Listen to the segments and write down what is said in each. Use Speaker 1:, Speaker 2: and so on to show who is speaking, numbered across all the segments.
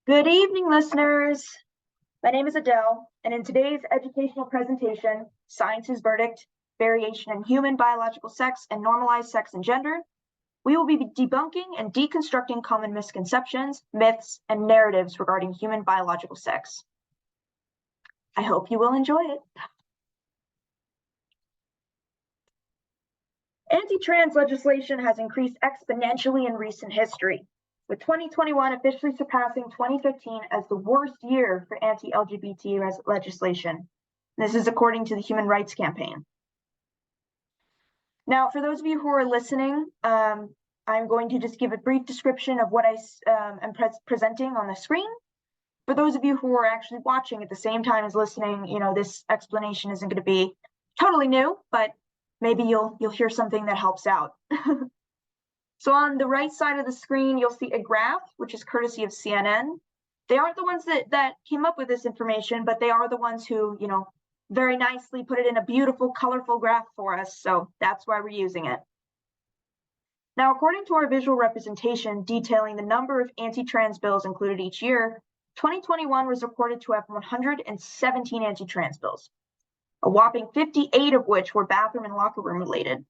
Speaker 1: Good evening, listeners. My name is Adele, and in today's educational presentation, Science's Verdict, Variation in Human Biological Sex and Normalized Sex and Gender, we will be debunking and deconstructing common misconceptions, myths, and narratives regarding human biological sex. I hope you will enjoy it. Anti-trans legislation has increased exponentially in recent history, with 2021 officially surpassing 2015 as the worst year for anti-LGBT legislation. This is according to the Human Rights Campaign. Now, for those of you who are listening, I'm going to just give a brief description of what I am presenting on the screen. For those of you who are actually watching at the same time as listening, this explanation isn't going to be totally new, but maybe you'll hear something that helps out. So on the right side of the screen, you'll see a graph, which is courtesy of CNN. They aren't the ones that came up with this information, but they are the ones who, very nicely put it in a beautiful, colorful graph for us. So that's why we're using it. Now, according to our visual representation detailing the number of anti-trans bills included each year, 2021 was reported to have 117 anti-trans bills, a whopping 58 of which were bathroom and locker room related.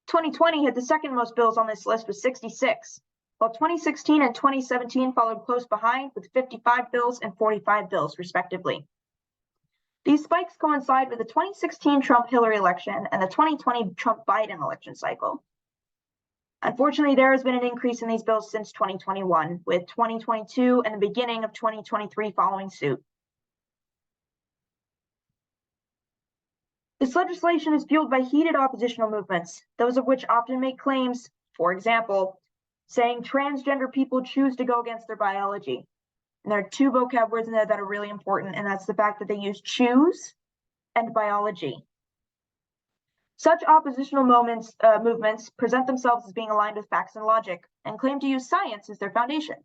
Speaker 1: 2020 had the second most bills on this list with 66, while 2016 and 2017 followed close behind with 55 bills and 45 bills, respectively. These spikes coincide with the 2016 Trump-Hillary election and the 2020 Trump-Biden election cycle. Unfortunately, there has been an increase in these bills since 2021, with 2022 and the beginning of 2023 following suit. This legislation is fueled by heated oppositional movements, those of which often make claims, for example, saying transgender people choose to go against their biology. And there are two vocab words in there that are really important, and that's the fact that they use choose and biology. Such oppositional movements present themselves as being aligned with facts and logic and claim to use science as their foundation.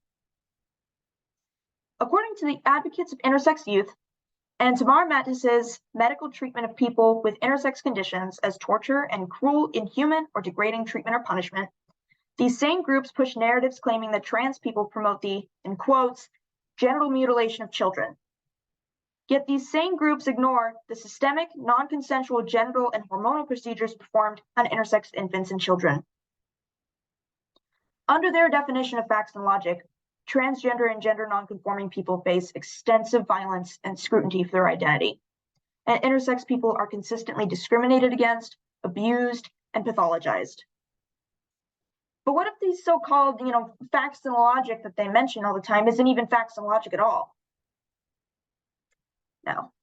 Speaker 1: According to the advocates of intersex youth, and Tamar Mattis's medical treatment of people with intersex conditions as torture and cruel, inhuman, or degrading treatment or punishment, these same groups push narratives claiming that trans people promote the, in quotes, genital mutilation of children. Yet these same groups ignore the systemic, non-consensual genital and hormonal procedures performed on intersex infants and children. Under their definition of facts and logic, transgender and gender nonconforming people face extensive violence and scrutiny for their identity, and intersex people are consistently discriminated against, abused, and pathologized. But what if these so-called, facts and logic that they mention all the time isn't even facts and logic at all? Now,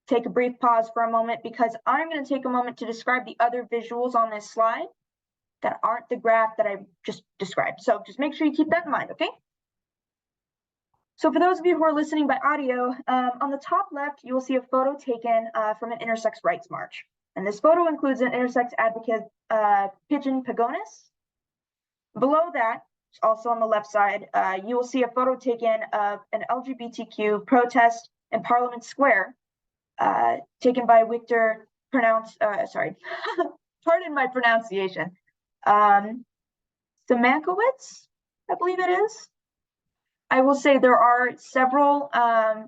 Speaker 1: take a brief pause for a moment because I'm going to take a moment to describe the other visuals on this slide that aren't the graph that I just described. So just make sure you keep that in mind, okay? So for those of you who are listening by audio, on the top left, you will see a photo taken from an intersex rights march. And this photo includes an intersex advocate, Pigeon Pagonis. Below that, also on the left side, you will see a photo taken of an LGBTQ protest in Parliament Square, taken by Victor, pardon my pronunciation, Samankowicz, I believe it is. I will say there are several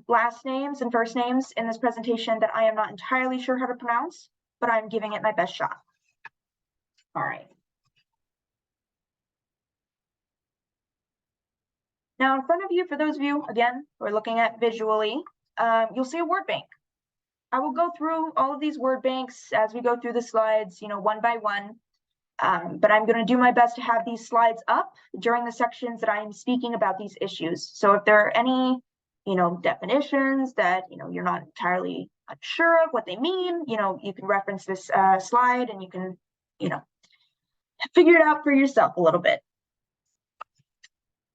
Speaker 1: last names and first names in this presentation that I am not entirely sure how to pronounce, but I'm giving it my best shot. All right. Now in front of you, for those of you, again, who are looking at visually, you'll see a word bank. I will go through all of these word banks as we go through the slides, one by one. But I'm going to do my best to have these slides up during the sections that I am speaking about these issues. So if there are any, definitions that, you're not entirely sure of what they mean, you can reference this slide and you can, figure it out for yourself a little bit.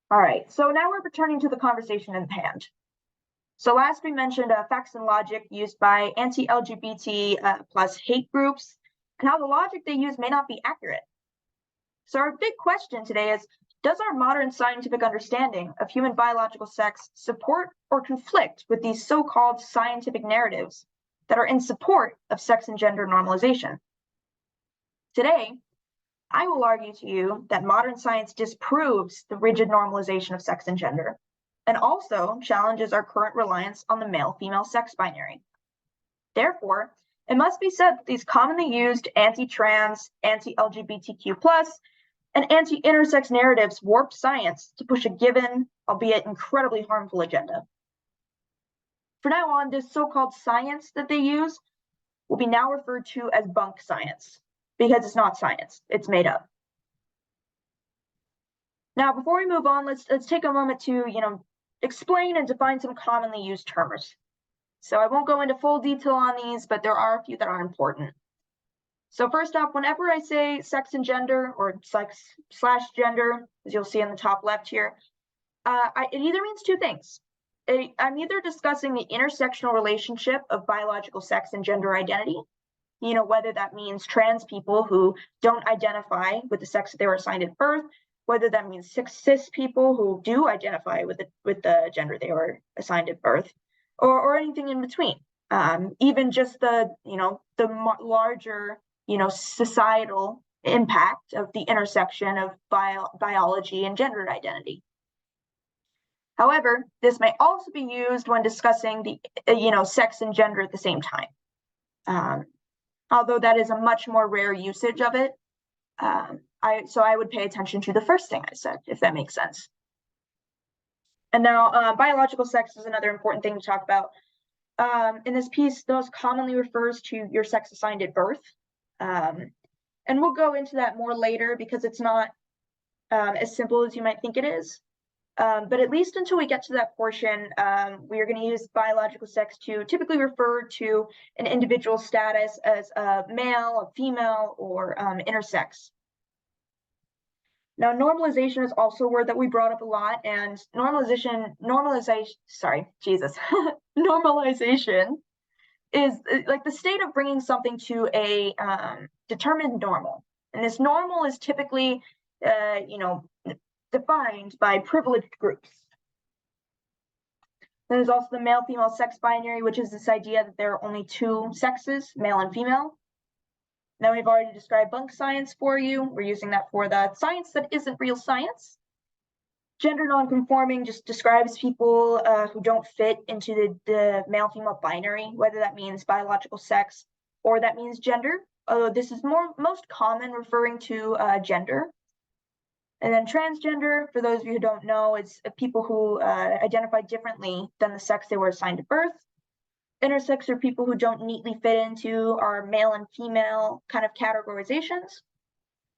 Speaker 1: All right, so now we're returning to the conversation at hand. So last we mentioned facts and logic used by anti-LGBT plus hate groups, and how the logic they use may not be accurate. So our big question today is, does our modern scientific understanding of human biological sex support or conflict with these so-called scientific narratives that are in support of sex and gender normalization? Today, I will argue to you that modern science disproves the rigid normalization of sex and gender, and also challenges our current reliance on the male-female sex binary. Therefore, it must be said that these commonly used anti-trans, anti-LGBTQ+, and anti-intersex narratives warped science to push a given, albeit incredibly harmful agenda. For now on, this so-called science that they use will be now referred to as bunk science, because it's not science, it's made up. Now, before we move on, let's take a moment to, explain and define some commonly used terms. So I won't go into full detail on these, but there are a few that are important. So first off, whenever I say sex and gender, or sex/gender, as you'll see in the top left here, it either means two things. I'm either discussing the intersectional relationship of biological sex and gender identity, whether that means trans people who don't identify with the sex that they were assigned at birth, whether that means cis people who do identify with the gender they were assigned at birth, or anything in between. Even just the larger, societal impact of the intersection of biology and gender identity. However, this may also be used when discussing the, sex and gender at the same time. Although that is a much more rare usage of it. So I would pay attention to the first thing I said, if that makes sense. And now biological sex is another important thing to talk about. In this piece, the most commonly refers to your sex assigned at birth. And we'll go into that more later because it's not as simple as you might think it is. But at least until we get to that portion, we are going to use biological sex to typically refer to an individual's status as a male, a female, or intersex. Now, normalization is also a word that we brought up a lot, and normalization is like the state of bringing something to a determined normal. And this normal is typically, defined by privileged groups. Then there's also the male-female sex binary, which is this idea that there are only two sexes, male and female. Now we've already described bunk science for you. We're using that for the science that isn't real science. Gender nonconforming just describes people who don't fit into the male-female binary, whether that means biological sex or that means gender. Although this is most common referring to gender. And then transgender, for those of you who don't know, it's people who identify differently than the sex they were assigned at birth. Intersex are people who don't neatly fit into our male and female kind of categorizations.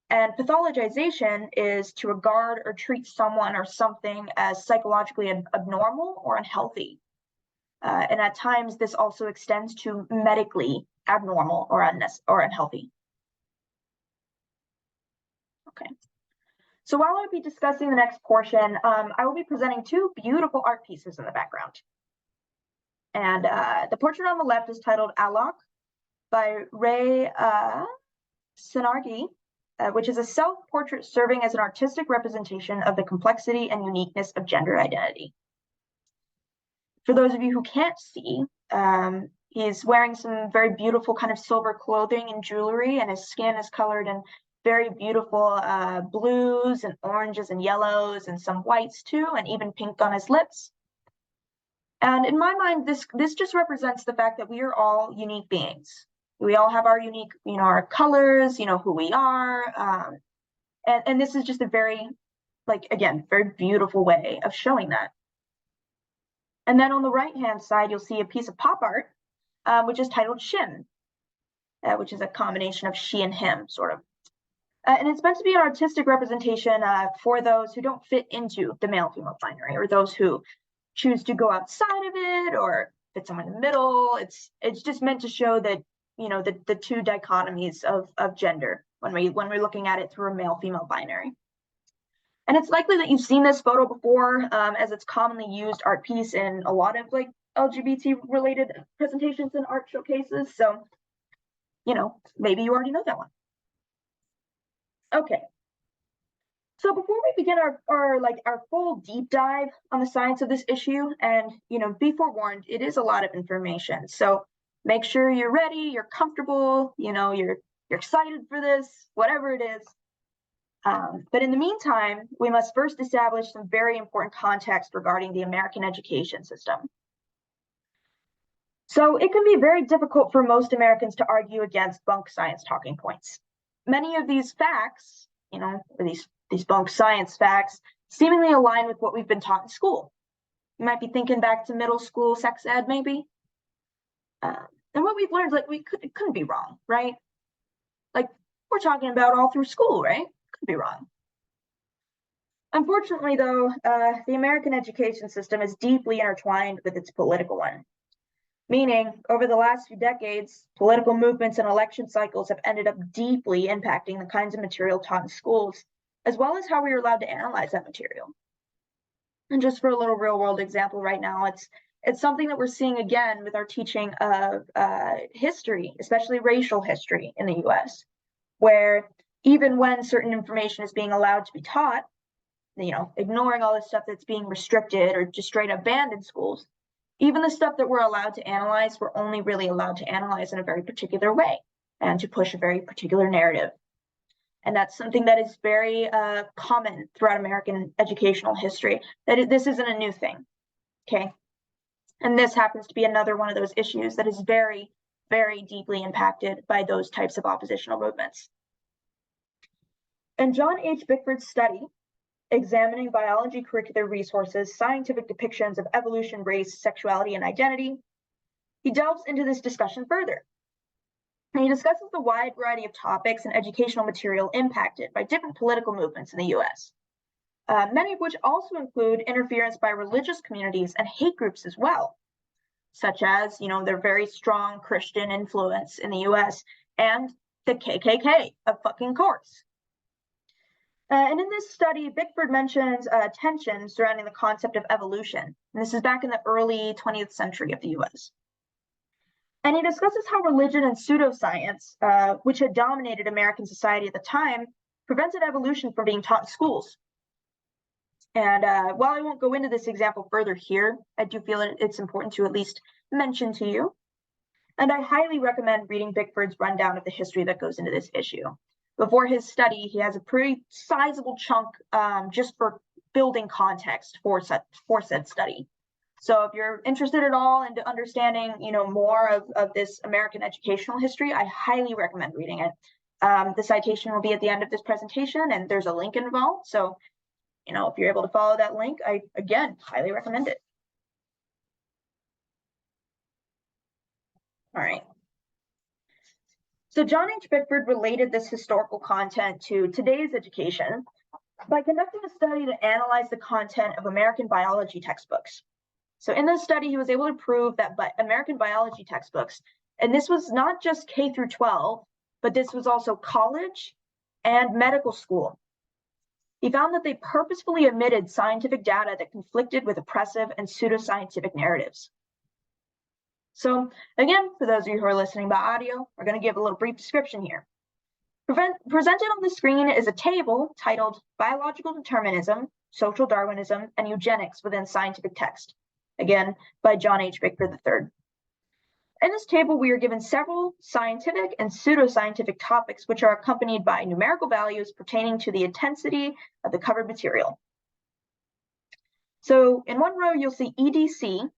Speaker 1: And pathologization is to regard or treat someone or something as psychologically abnormal or unhealthy. And at times, this also extends to medically abnormal or unhealthy. Okay. So while I'll be discussing the next portion, I will be presenting two beautiful art pieces in the background. And the portrait on the left is titled Alok by Ray Sinargi, which is a self-portrait serving as an artistic representation of the complexity and uniqueness of gender identity. For those of you who can't see, he's wearing some very beautiful kind of silver clothing and jewelry, and his skin is colored in very beautiful blues and oranges and yellows and some whites too, and even pink on his lips. And in my mind, this just represents the fact that we are all unique beings. We all have our unique, our colors, who we are. And this is just a very, very beautiful way of showing that. And then on the right-hand side, you'll see a piece of pop art, which is titled Shim, which is a combination of she and him, sort of. And it's meant to be an artistic representation for those who don't fit into the male-female binary, or those who choose to go outside of it or fit somewhere in the middle. It's just meant to show that, the two dichotomies of gender when we're looking at it through a male-female binary. And it's likely that you've seen this photo before, as it's commonly used art piece in a lot of LGBT-related presentations and art showcases. So, maybe you already know that one. Okay. So before we begin our full deep dive on the science of this issue, and be forewarned, it is a lot of information. So make sure you're ready, you're comfortable, you're excited for this, whatever it is. But in the meantime, we must first establish some very important context regarding the American education system. So it can be very difficult for most Americans to argue against bunk science talking points. Many of these facts, or these bunk science facts, seemingly align with what we've been taught in school. You might be thinking back to middle school sex ed, maybe. And what we've learned, like, it couldn't be wrong, right? Like, we're talking about all through school, right? Could be wrong. Unfortunately, though, the American education system is deeply intertwined with its political one. Meaning, over the last few decades, political movements and election cycles have ended up deeply impacting the kinds of material taught in schools, as well as how we are allowed to analyze that material. And just for a little real-world example right now, it's something that we're seeing again with our teaching of history, especially racial history in the US, where even when certain information is being allowed to be taught, ignoring all the stuff that's being restricted or just straight up banned in schools, even the stuff that we're allowed to analyze, we're only really allowed to analyze in a very particular way and to push a very particular narrative. And that's something that is very common throughout American educational history, that this isn't a new thing, okay? And this happens to be another one of those issues that is very, very deeply impacted by those types of oppositional movements. In John H. Bickford's study, Examining Biology Curricular Resources, Scientific Depictions of Evolution, Race, Sexuality, and Identity, he delves into this discussion further. And he discusses the wide variety of topics and educational material impacted by different political movements in the US, many of which also include interference by religious communities and hate groups as well, such as, their very strong Christian influence in the US and the KKK, of fucking course. And in this study, Bickford mentions tension surrounding the concept of evolution. And this is back in the early 20th century of the US. And he discusses how religion and pseudoscience, which had dominated American society at the time, prevented evolution from being taught in schools. And while I won't go into this example further here, I do feel it's important to at least mention to you. And I highly recommend reading Bickford's rundown of the history that goes into this issue. Before his study, he has a pretty sizable chunk just for building context for said study. So if you're interested at all into understanding, more of this American educational history, I highly recommend reading it. The citation will be at the end of this presentation, and there's a link involved. So, if you're able to follow that link, I, again, highly recommend it. All right. So John H. Bickford related this historical content to today's education by conducting a study to analyze the content of American biology textbooks. So in this study, he was able to prove that American biology textbooks, and this was not just K through 12, but this was also college and medical school. He found that they purposefully omitted scientific data that conflicted with oppressive and pseudoscientific narratives. So again, for those of you who are listening by audio, we're going to give a little brief description here. Presented on the screen is a table titled Biological Determinism, Social Darwinism, and Eugenics Within Scientific Text, again, by John H. Bickford III. In this table, we are given several scientific and pseudoscientific topics, which are accompanied by numerical values pertaining to the intensity of the covered material. So in one row, you'll see EDC,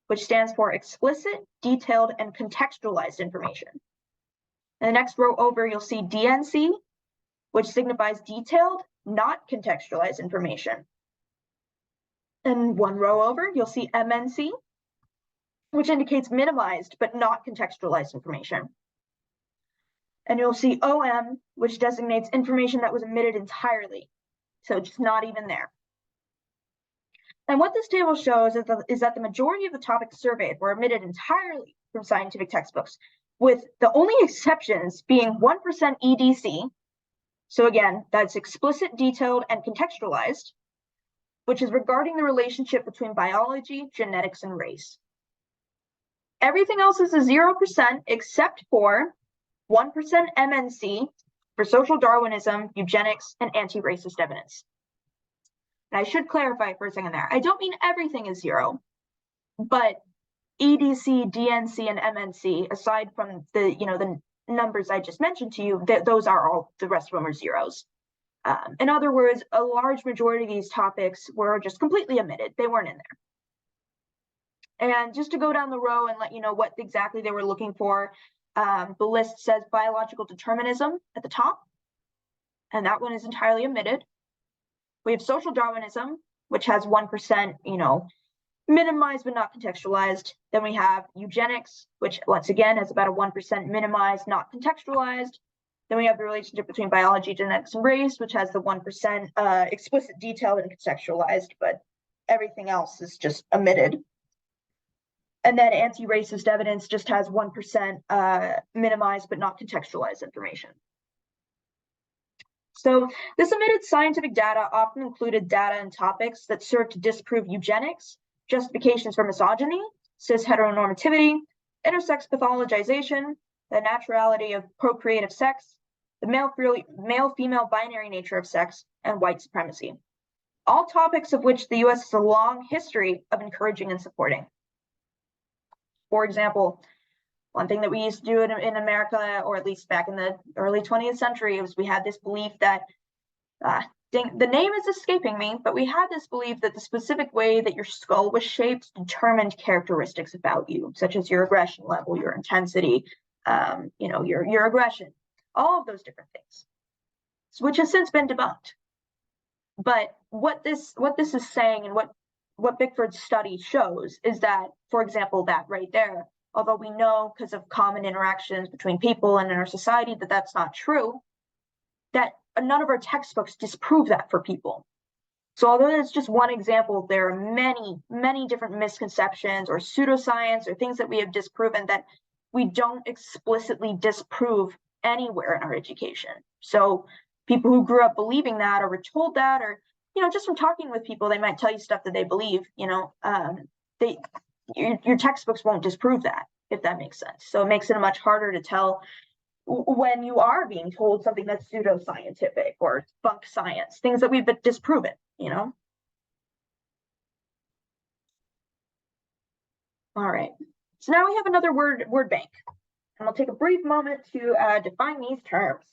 Speaker 1: which stands for explicit, detailed, and contextualized information. In the next row over, you'll see DNC, which signifies detailed, not contextualized information. And one row over, you'll see MNC, which indicates minimized but not contextualized information. And you'll see OM, which designates information that was omitted entirely, so just not even there. And what this table shows is that the majority of the topics surveyed were omitted entirely from scientific textbooks, with the only exceptions being 1% EDC. So again, that's explicit, detailed, and contextualized, which is regarding the relationship between biology, genetics, and race. Everything else is a 0% except for 1% MNC for social Darwinism, eugenics, and anti-racist evidence. And I should clarify for a second there. I don't mean everything is 0, but EDC, DNC, and MNC, aside from the numbers I just mentioned to you, those are all, the rest of them are zeros. In other words, a large majority of these topics were just completely omitted. They weren't in there. And just to go down the row and let you know what exactly they were looking for, the list says biological determinism at the top, and that one is entirely omitted. We have social Darwinism, which has 1%, minimized but not contextualized. Then we have eugenics, which once again has about a 1% minimized, not contextualized. Then we have the relationship between biology, genetics, and race, which has the 1% explicit, detailed, and contextualized, but everything else is just omitted. And then anti-racist evidence just has 1% minimized but not contextualized information. So this omitted scientific data often included data and topics that served to disprove eugenics, justifications for misogyny, cis heteronormativity, intersex pathologization, the naturality of procreative sex, the male-female binary nature of sex, and white supremacy. All topics of which the US has a long history of encouraging and supporting. For example, one thing that we used to do in America, or at least back in the early 20th century, was we had this belief that, the name is escaping me, but we had this belief that the specific way that your skull was shaped determined characteristics about you, such as your aggression level, your intensity, your aggression, all of those different things, which has since been debunked. But what this is saying, and what Bickford's study shows, is that, for example, that right there, although we know because of common interactions between people and in our society that that's not true, that none of our textbooks disprove that for people. So although it's just one example, there are many, many different misconceptions or pseudoscience or things that we have disproven that we don't explicitly disprove anywhere in our education. So people who grew up believing that or were told that, or, just from talking with people, they might tell you stuff that they believe, your textbooks won't disprove that, if that makes sense. So it makes it much harder to tell when you are being told something that's pseudoscientific or bunk science, things that we've disproven, All right. So now we have another word bank, and we'll take a brief moment to define these terms.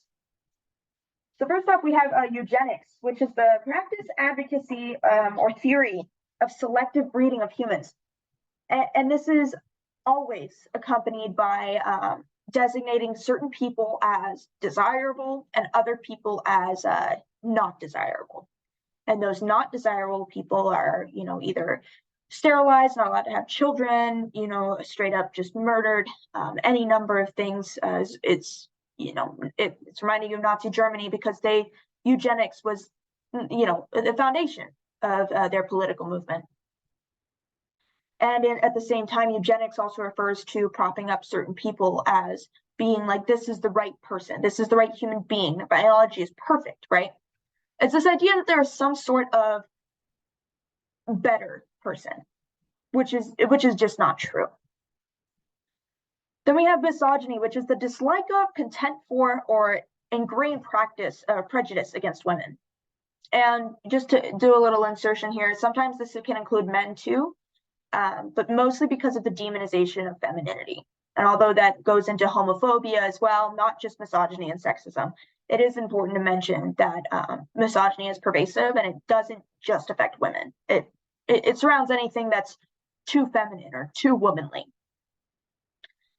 Speaker 1: So first off, we have eugenics, which is the practice, advocacy, or theory of selective breeding of humans. And this is always accompanied by designating certain people as desirable and other people as not desirable. And those not desirable people are, either sterilized, not allowed to have children, straight up just murdered, any number of things. It's reminding you of Nazi Germany, because eugenics was, the foundation of their political movement. And at the same time, eugenics also refers to propping up certain people as being like, this is the right person, this is the right human being, their biology is perfect, right? It's this idea that there is some sort of better person, which is just not true. Then we have misogyny, which is the dislike of, contempt for, or ingrained practice or prejudice against women. And just to do a little insertion here, sometimes this can include men too, but mostly because of the demonization of femininity. And although that goes into homophobia as well, not just misogyny and sexism, it is important to mention that misogyny is pervasive, and it doesn't just affect women. It surrounds anything that's too feminine or too womanly.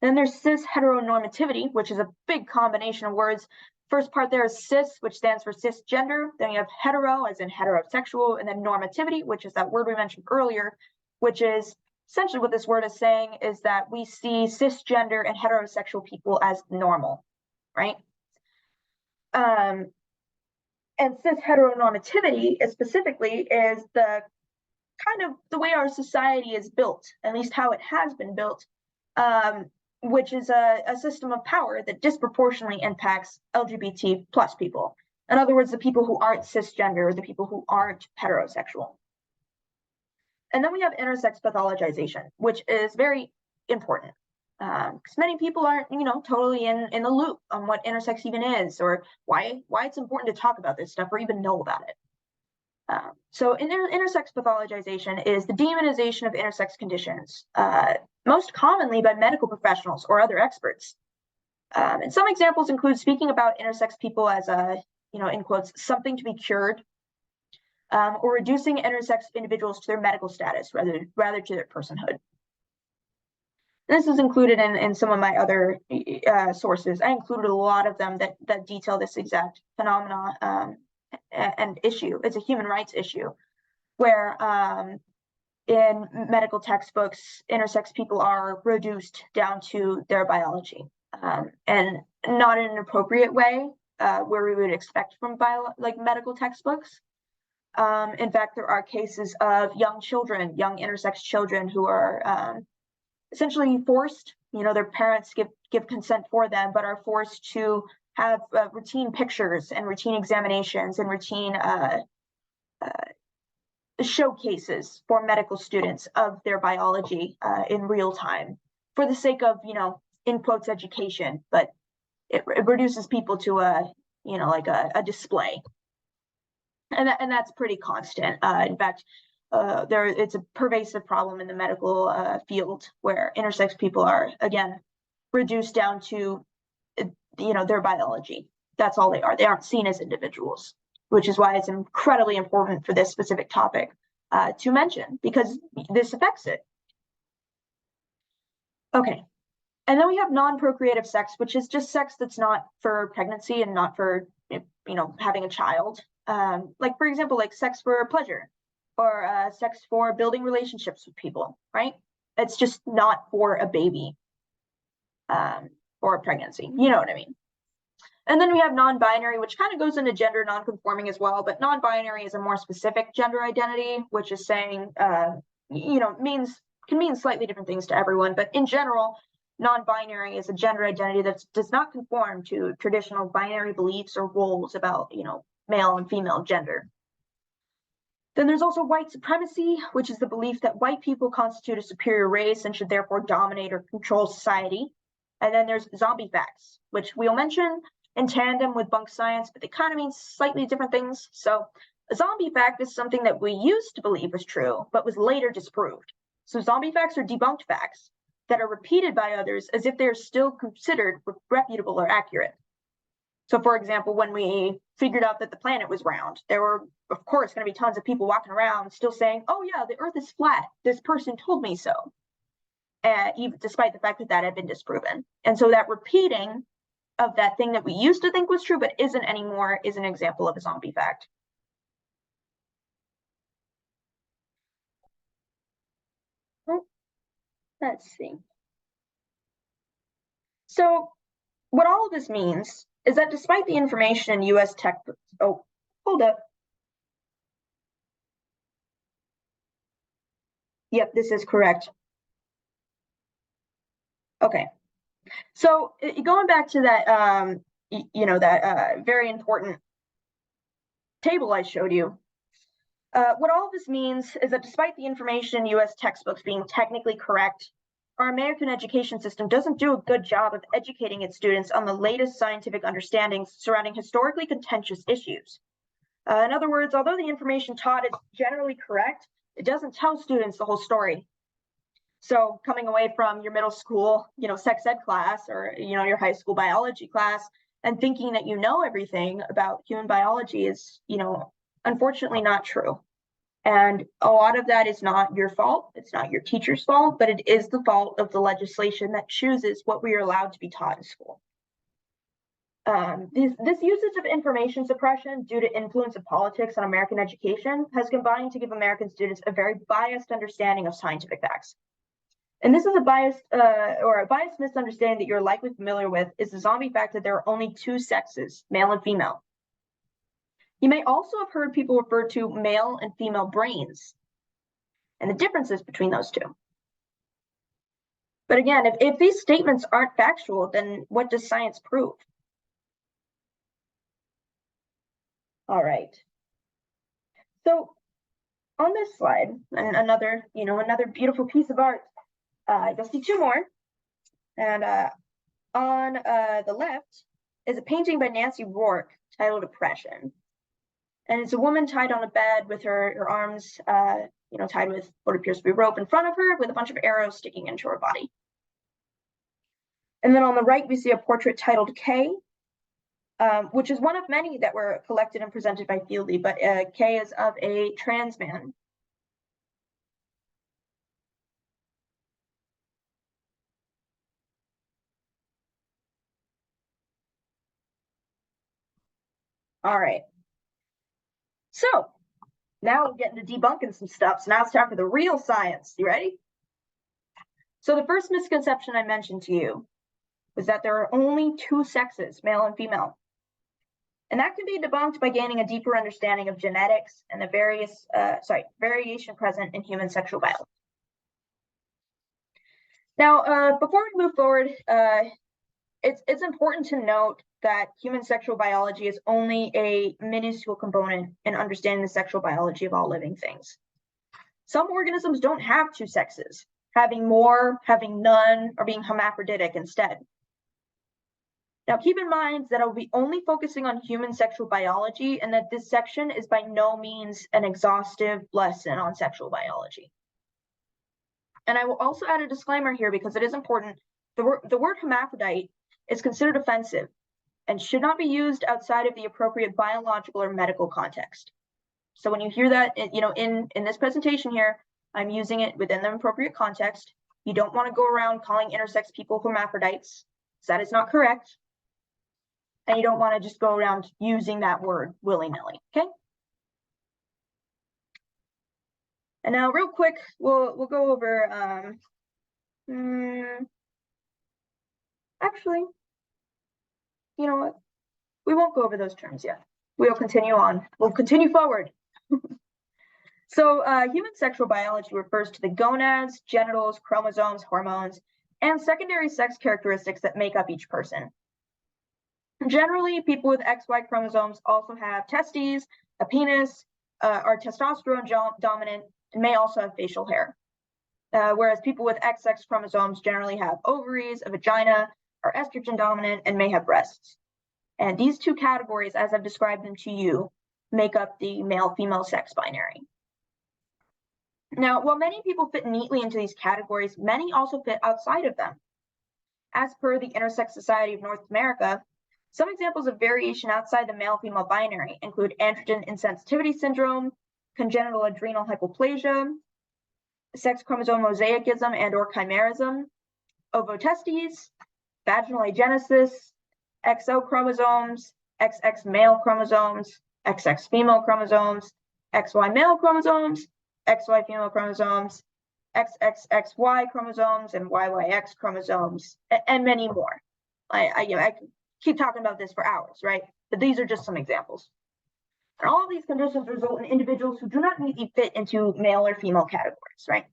Speaker 1: Then there's cis heteronormativity, which is a big combination of words. First part there is cis, which stands for cisgender. Then you have hetero, as in heterosexual, and then normativity, which is that word we mentioned earlier, which is essentially what this word is saying, is that we see cisgender and heterosexual people as normal, right? And cis heteronormativity specifically is the kind of the way our society is built, at least how it has been built, which is a system of power that disproportionately impacts LGBT plus people. In other words, the people who aren't cisgender, the people who aren't heterosexual. And then we have intersex pathologization, which is very important, because many people aren't, totally in the loop on what intersex even is, or why it's important to talk about this stuff or even know about it. So intersex pathologization is the demonization of intersex conditions, most commonly by medical professionals or other experts. And some examples include speaking about intersex people as in quotes, something to be cured, or reducing intersex individuals to their medical status rather to their personhood. This is included in some of my other sources. I included a lot of them that detail this exact phenomena and issue. It's a human rights issue where in medical textbooks, intersex people are reduced down to their biology, and not in an appropriate way where we would expect from medical textbooks. In fact, there are cases of young intersex children who are essentially forced, their parents give consent for them, but are forced to have routine pictures and routine examinations and routine showcases for medical students of their biology in real time for the sake of, in quotes, education, but it reduces people to a display. And that's pretty constant. In fact, it's a pervasive problem in the medical field where intersex people are, again, reduced down to, their biology. That's all they are. They aren't seen as individuals, which is why it's incredibly important for this specific topic to mention, because this affects it. Okay. And then we have non-procreative sex, which is just sex that's not for pregnancy and not for, having a child. Like, for example, like sex for pleasure or sex for building relationships with people, right? It's just not for a baby or a pregnancy. You know what I mean? And then we have non-binary, which kind of goes into gender non-conforming as well, but non-binary is a more specific gender identity, which is saying, can mean slightly different things to everyone, but in general, non-binary is a gender identity that does not conform to traditional binary beliefs or roles about, male and female gender. Then there's also white supremacy, which is the belief that white people constitute a superior race and should therefore dominate or control society. And then there's zombie facts, which we'll mention in tandem with bunk science, but they kind of mean slightly different things. So a zombie fact is something that we used to believe was true, but was later disproved. So zombie facts are debunked facts that are repeated by others as if they're still considered reputable or accurate. So for example, when we figured out that the planet was round, there were, of course, going to be tons of people walking around still saying, oh yeah, the earth is flat. This person told me so. Even despite the fact that that had been disproven. And so that repeating of that thing that we used to think was true but isn't anymore is an example of a zombie fact. Let's see. So what all of this means is that despite the information in US tech, oh, hold up. Yep, this is correct. Okay. So going back to that, that very important table I showed you, what all of this means is that despite the information in US textbooks being technically correct, our American education system doesn't do a good job of educating its students on the latest scientific understandings surrounding historically contentious issues. In other words, although the information taught is generally correct, it doesn't tell students the whole story. So coming away from your middle school, sex ed class or, your high school biology class and thinking that you know everything about human biology is, unfortunately not true. And a lot of that is not your fault. It's not your teacher's fault, but it is the fault of the legislation that chooses what we are allowed to be taught in school. This usage of information suppression due to influence of politics on American education has combined to give American students a very biased understanding of scientific facts. And this is a biased misunderstanding that you're likely familiar with is the zombie fact that there are only two sexes, male and female. You may also have heard people refer to male and female brains and the differences between those two. But again, if these statements aren't factual, then what does science prove? All right. So on this slide, and another beautiful piece of art, you'll see two more. And on the left is a painting by Nancy Rourke titled Oppression. And it's a woman tied on a bed with her arms, tied with what appears to be rope in front of her with a bunch of arrows sticking into her body. And then on the right, we see a portrait titled K. which is one of many that were collected and presented by Fieldley, but K is of a trans man. All right. So now we're getting to debunking some stuff. So now it's time for the real science. You ready? So the first misconception I mentioned to you was that there are only two sexes, male and female. And that can be debunked by gaining a deeper understanding of genetics and the variation present in human sexual biology. Now, before we move forward, it's important to note that human sexual biology is only a minuscule component in understanding the sexual biology of all living things. Some organisms don't have two sexes, having more, having none, or being hermaphroditic instead. Now, keep in mind that I will be only focusing on human sexual biology, and that this section is by no means an exhaustive lesson on sexual biology. And I will also add a disclaimer here because it is important. The word hermaphrodite is considered offensive and should not be used outside of the appropriate biological or medical context. So when you hear that, in this presentation here, I'm using it within the appropriate context. You don't want to go around calling intersex people hermaphrodites. That is not correct. And you don't want to just go around using that word willy-nilly, okay? And now real quick, we'll go over, actually, you know what? We won't go over those terms yet. We'll continue on. We'll continue forward. So human sexual biology refers to the gonads, genitals, chromosomes, hormones, and secondary sex characteristics that make up each person. Generally, people with XY chromosomes also have testes, a penis, are testosterone dominant, and may also have facial hair. Whereas people with XX chromosomes generally have ovaries, a vagina, are estrogen dominant, and may have breasts. And these two categories, as I've described them to you, make up the male-female sex binary. Now, while many people fit neatly into these categories, many also fit outside of them. As per the Intersex Society of North America, some examples of variation outside the male-female binary include androgen insensitivity syndrome, congenital adrenal hypoplasia, sex chromosome mosaicism and or chimerism, ovotestes, vaginal agenesis, XO chromosomes, XX male chromosomes, XX female chromosomes, XY male chromosomes, XY female chromosomes, XXXY chromosomes, and YYX chromosomes, and many more. I keep talking about this for hours, right? But these are just some examples. And all of these conditions result in individuals who do not neatly fit into male or female categories, right?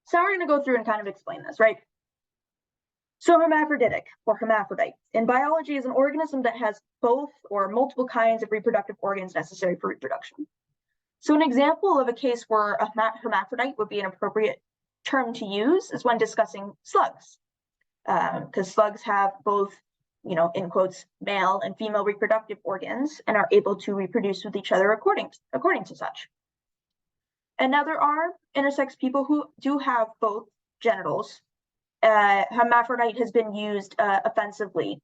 Speaker 1: So we're going to go through and kind of explain this, right? So hermaphroditic or hermaphrodite in biology is an organism that has both or multiple kinds of reproductive organs necessary for reproduction. So an example of a case where a hermaphrodite would be an appropriate term to use is when discussing slugs, because slugs have both, in quotes, male and female reproductive organs and are able to reproduce with each other according to such. And now there are intersex people who do have both genitals. Hermaphrodite has been used offensively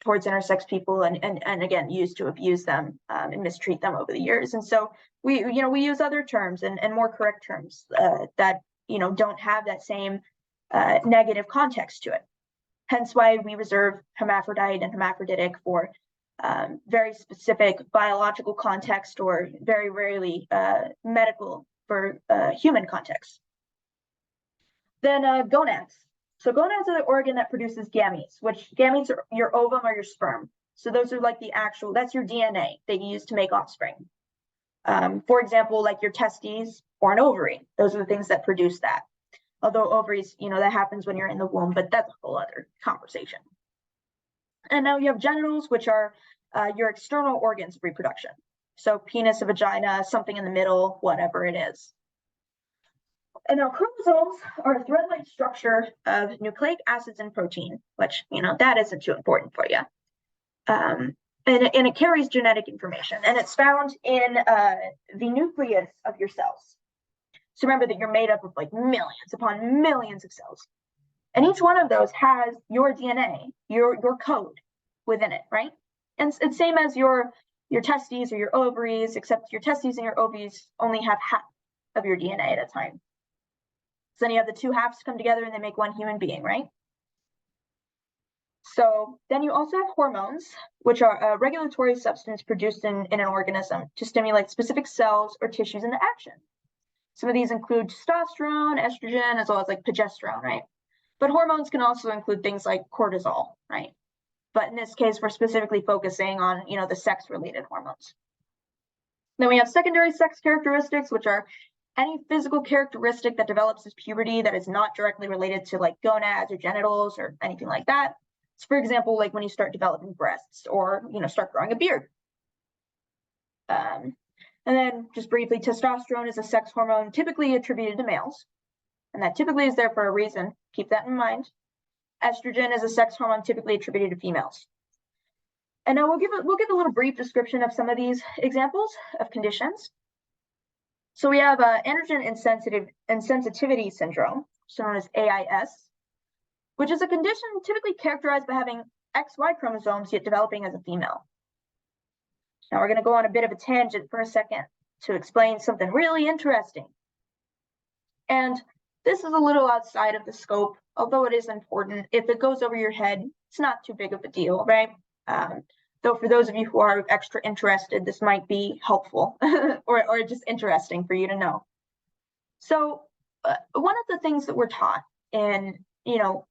Speaker 1: towards intersex people and again used to abuse them and mistreat them over the years. And so we use other terms and more correct terms that don't have that same negative context to it. Hence why we reserve hermaphrodite and hermaphroditic for very specific biological context, or very rarely medical for human context. Then gonads. So gonads are the organ that produces gametes, which gametes are your ovum or your sperm. So those are like that's your DNA that you use to make offspring. For example, like your testes or an ovary, those are the things that produce that. Although ovaries, that happens when you're in the womb, but that's a whole other conversation. And now you have genitals, which are your external organs of reproduction. So penis, a vagina, something in the middle, whatever it is. And now chromosomes are a thread-like structure of nucleic acids and protein, which, that isn't too important for you. And it carries genetic information, and it's found in the nucleus of your cells. So remember that you're made up of like millions upon millions of cells. And each one of those has your DNA, your code. within it, right? And it's same as your testes or your ovaries, except your testes and your ovaries only have half of your DNA at a time. So then you have the two halves come together and they make one human being, right? So then you also have hormones, which are a regulatory substance produced in an organism to stimulate specific cells or tissues into action. Some of these include testosterone, estrogen, as well as like progesterone, right? But hormones can also include things like cortisol, right? But in this case, we're specifically focusing on, the sex-related hormones. Then we have secondary sex characteristics, which are any physical characteristic that develops as puberty that is not directly related to like gonads or genitals or anything like that. So for example, like when you start developing breasts or, start growing a beard. And then just briefly, testosterone is a sex hormone typically attributed to males. And that typically is there for a reason. Keep that in mind. Estrogen is a sex hormone typically attributed to females. And now we'll give a little brief description of some of these examples of conditions. So we have androgen insensitivity syndrome, also known as AIS, which is a condition typically characterized by having XY chromosomes yet developing as a female. Now we're going to go on a bit of a tangent for a second to explain something really interesting. And this is a little outside of the scope, although it is important. If it goes over your head, it's not too big of a deal, right? Though for those of you who are extra interested, this might be helpful or just interesting for you to know. So one of the things that we're taught in,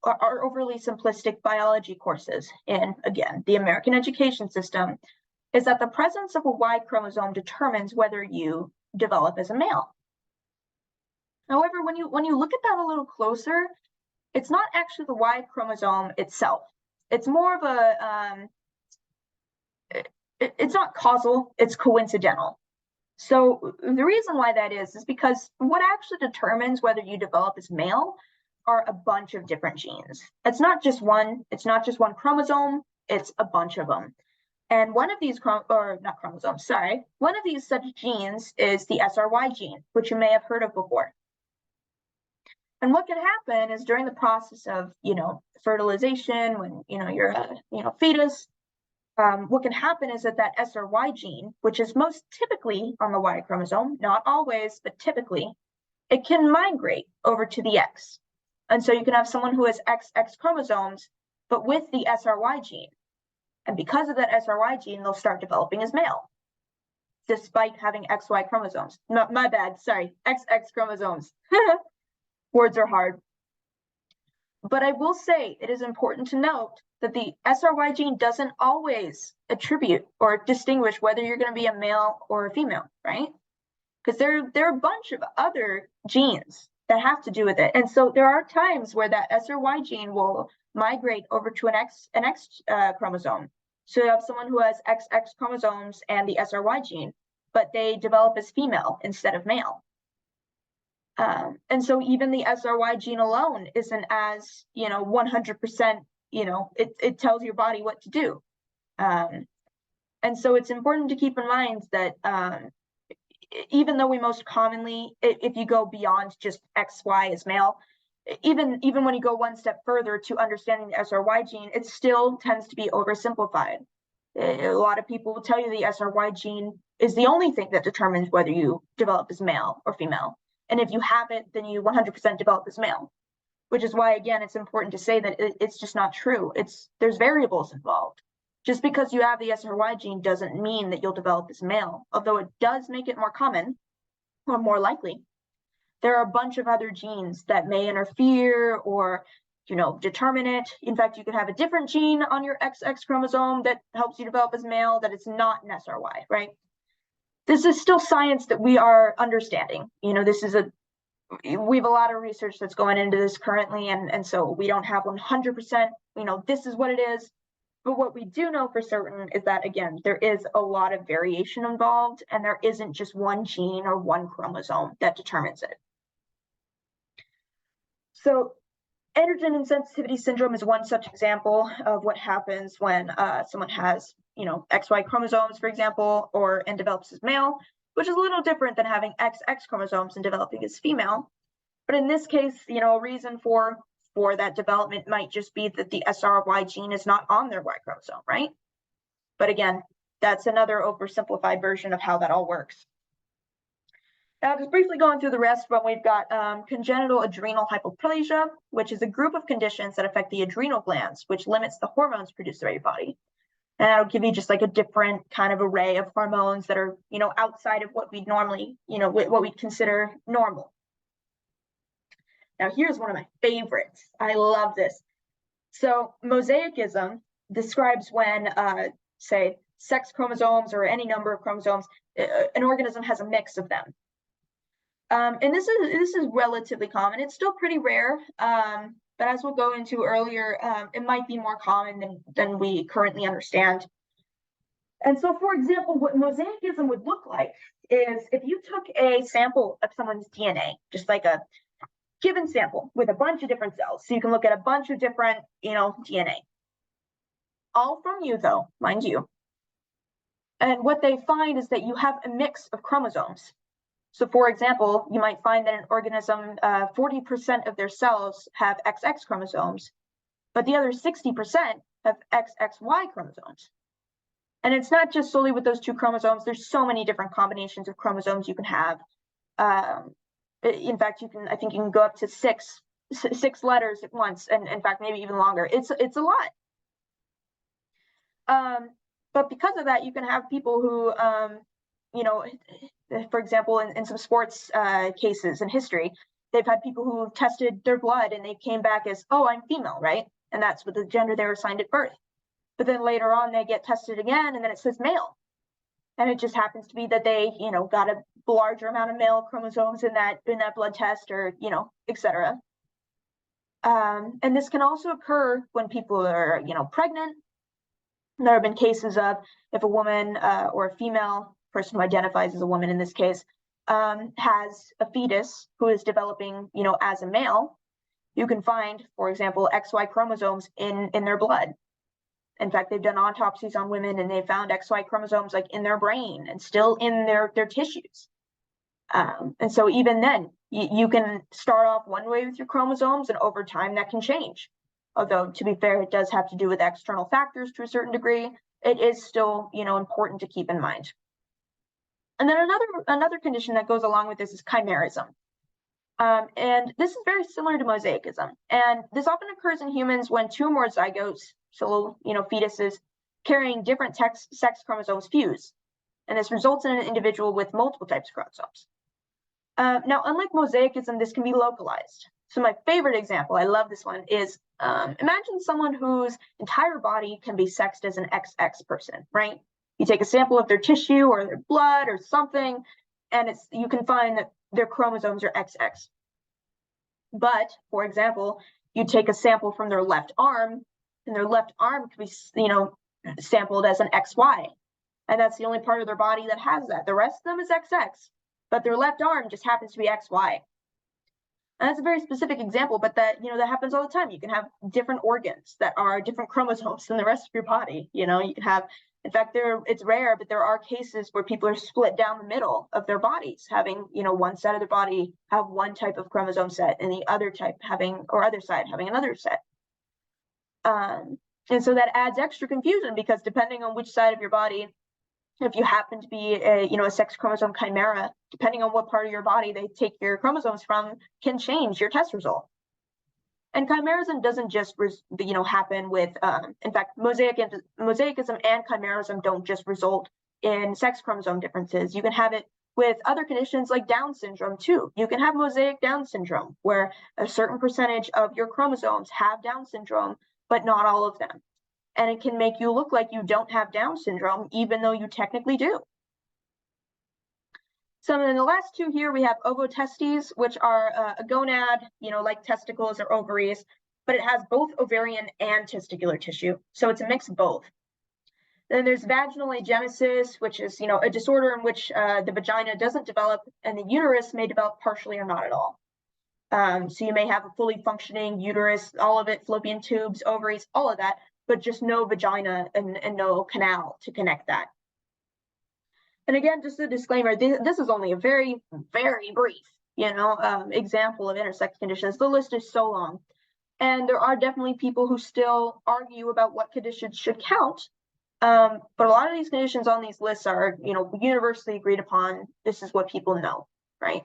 Speaker 1: our overly simplistic biology courses in, again, the American education system is that the presence of a Y chromosome determines whether you develop as a male. However, when you look at that a little closer, it's not actually the Y chromosome itself. It's more of a, it's not causal, it's coincidental. So the reason why that is because what actually determines whether you develop as male are a bunch of different genes. It's not just one chromosome, it's a bunch of them. And one of these one of these such genes is the SRY gene, which you may have heard of before. And what can happen is during the process of, fertilization, when, you're a, fetus, what can happen is that SRY gene, which is most typically on the Y chromosome, not always, but typically, it can migrate over to the X. And so you can have someone who has XX chromosomes, but with the SRY gene. And because of that SRY gene, they'll start developing as male, despite having XY chromosomes. No, my bad, sorry, XX chromosomes. Words are hard. But I will say it is important to note that the SRY gene doesn't always attribute or distinguish whether you're going to be a male or a female, right? Because there are a bunch of other genes that have to do with it. And so there are times where that SRY gene will migrate over to an X chromosome. So you have someone who has XX chromosomes and the SRY gene, but they develop as female instead of male. And so even the SRY gene alone isn't as, 100%, it tells your body what to do. And so it's important to keep in mind that even though we most commonly, if you go beyond just XY as male, even when you go one step further to understanding the SRY gene, it still tends to be oversimplified. A lot of people will tell you the SRY gene is the only thing that determines whether you develop as male or female. And if you have it, then you 100% develop as male, which is why, again, it's important to say that it's just not true. There's variables involved. Just because you have the SRY gene doesn't mean that you'll develop as male, although it does make it more common or more likely. There are a bunch of other genes that may interfere or, determine it. In fact, you can have a different gene on your XX chromosome that helps you develop as male that it's not an SRY, right? This is still science that we are understanding. We have a lot of research that's going into this currently, and so we don't have 100%, this is what it is. But what we do know for certain is that, again, there is a lot of variation involved, and there isn't just one gene or one chromosome that determines it. So androgen insensitivity syndrome is one such example of what happens when someone has, XY chromosomes, for example, and develops as male, which is a little different than having XX chromosomes and developing as female. But in this case, a reason for for that development might just be that the SRY gene is not on their Y chromosome, right? But again, that's another oversimplified version of how that all works. Now, just briefly going through the rest, but we've got congenital adrenal hypoplasia, which is a group of conditions that affect the adrenal glands, which limits the hormones produced by your body. And that'll give you just like a different kind of array of hormones that are, outside of what we'd normally, what we'd consider normal. Now, here's one of my favorites. I love this. So mosaicism describes when, say, sex chromosomes or any number of chromosomes, an organism has a mix of them. And this is relatively common. It's still pretty rare, but as we'll go into earlier, it might be more common than we currently understand. And so, for example, what mosaicism would look like is if you took a sample of someone's DNA, just like a given sample with a bunch of different cells, so you can look at a bunch of different, DNA, all from you, though, mind you. And what they find is that you have a mix of chromosomes. So, for example, you might find that an organism, 40% of their cells have XX chromosomes, but the other 60% have XXY chromosomes. And it's not just solely with those two chromosomes. There's so many different combinations of chromosomes you can have. In fact, I think you can go up to six letters at once, and in fact, maybe even longer. It's a lot. But because of that, you can have people who, for example, in some sports cases in history, they've had people who tested their blood and they came back as, oh, I'm female, right? And that's what the gender they were assigned at birth. But then later on, they get tested again, and then it says male. And it just happens to be that they, got a larger amount of male chromosomes in that blood test, or, et cetera. And this can also occur when people are, pregnant. There have been cases of if a woman or a female person who identifies as a woman in this case has a fetus who is developing, as a male, you can find, for example, XY chromosomes in their blood. In fact, they've done autopsies on women and they found XY chromosomes like in their brain and still in their tissues. And so even then, you can start off one way with your chromosomes, and over time that can change. Although, to be fair, it does have to do with external factors to a certain degree. It is still, important to keep in mind. And then another condition that goes along with this is chimerism. And this is very similar to mosaicism. And this often occurs in humans when two or more zygotes, so fetuses, carrying different sex chromosomes fuse. And this results in an individual with multiple types of chromosomes. Now, unlike mosaicism, this can be localized. So my favorite example, I love this one, is imagine someone whose entire body can be sexed as an XX person, right? You take a sample of their tissue or their blood or something, and you can find that their chromosomes are XX. But, for example, you take a sample from their left arm, and their left arm can be, sampled as an XY. And that's the only part of their body that has that. The rest of them is XX, but their left arm just happens to be XY. And that's a very specific example, but that happens all the time. You can have different organs that are different chromosomes than the rest of your body. You can have, in fact, it's rare, but there are cases where people are split down the middle of their bodies, having, one side of their body have one type of chromosome set and the other type other side having another set. And so that adds extra confusion, because depending on which side of your body, if you happen to be a sex chromosome chimera, depending on what part of your body they take your chromosomes from, can change your test result. And chimerism doesn't just happen with, in fact, mosaicism and chimerism don't just result in sex chromosome differences. You can have it with other conditions like Down syndrome too. You can have mosaic Down syndrome, where a certain percentage of your chromosomes have Down syndrome, but not all of them. And it can make you look like you don't have Down syndrome, even though you technically do. So in the last two here, we have ovotestes, which are a gonad, like testicles or ovaries, but it has both ovarian and testicular tissue. So it's a mix of both. Then there's vaginal agenesis, which is, a disorder in which the vagina doesn't develop and the uterus may develop partially or not at all. So you may have a fully functioning uterus, all of it, fallopian tubes, ovaries, all of that, but just no vagina and no canal to connect that. And again, just a disclaimer, this is only a very, very brief, example of intersex conditions. The list is so long. And there are definitely people who still argue about what conditions should count. But a lot of these conditions on these lists are, universally agreed upon. This is what people know, right?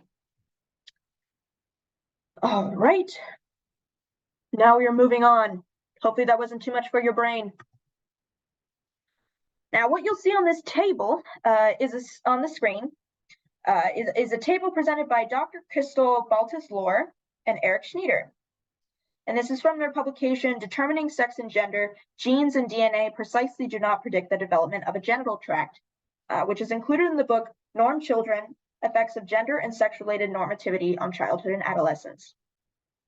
Speaker 1: All right. Now we are moving on. Hopefully that wasn't too much for your brain. Now, what you'll see on this table on the screen is a table presented by Dr. Crystal Baltus-Lohr and Eric Schneider. And this is from their publication, Determining Sex and Gender, Genes and DNA Precisely Do Not Predict the Development of a Genital Tract, which is included in the book, Norm Children, Effects of Gender and Sex-Related Normativity on Childhood and Adolescence,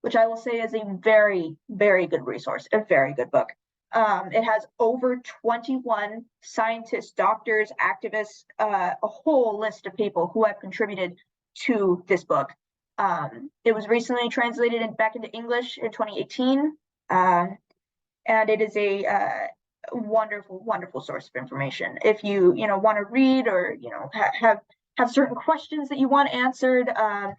Speaker 1: which I will say is a very, very good resource, a very good book. It has over 21 scientists, doctors, activists, a whole list of people who have contributed to this book. It was recently translated back into English in 2018, and it is a wonderful, wonderful source of information. If you want to read or have certain questions that you want answered, that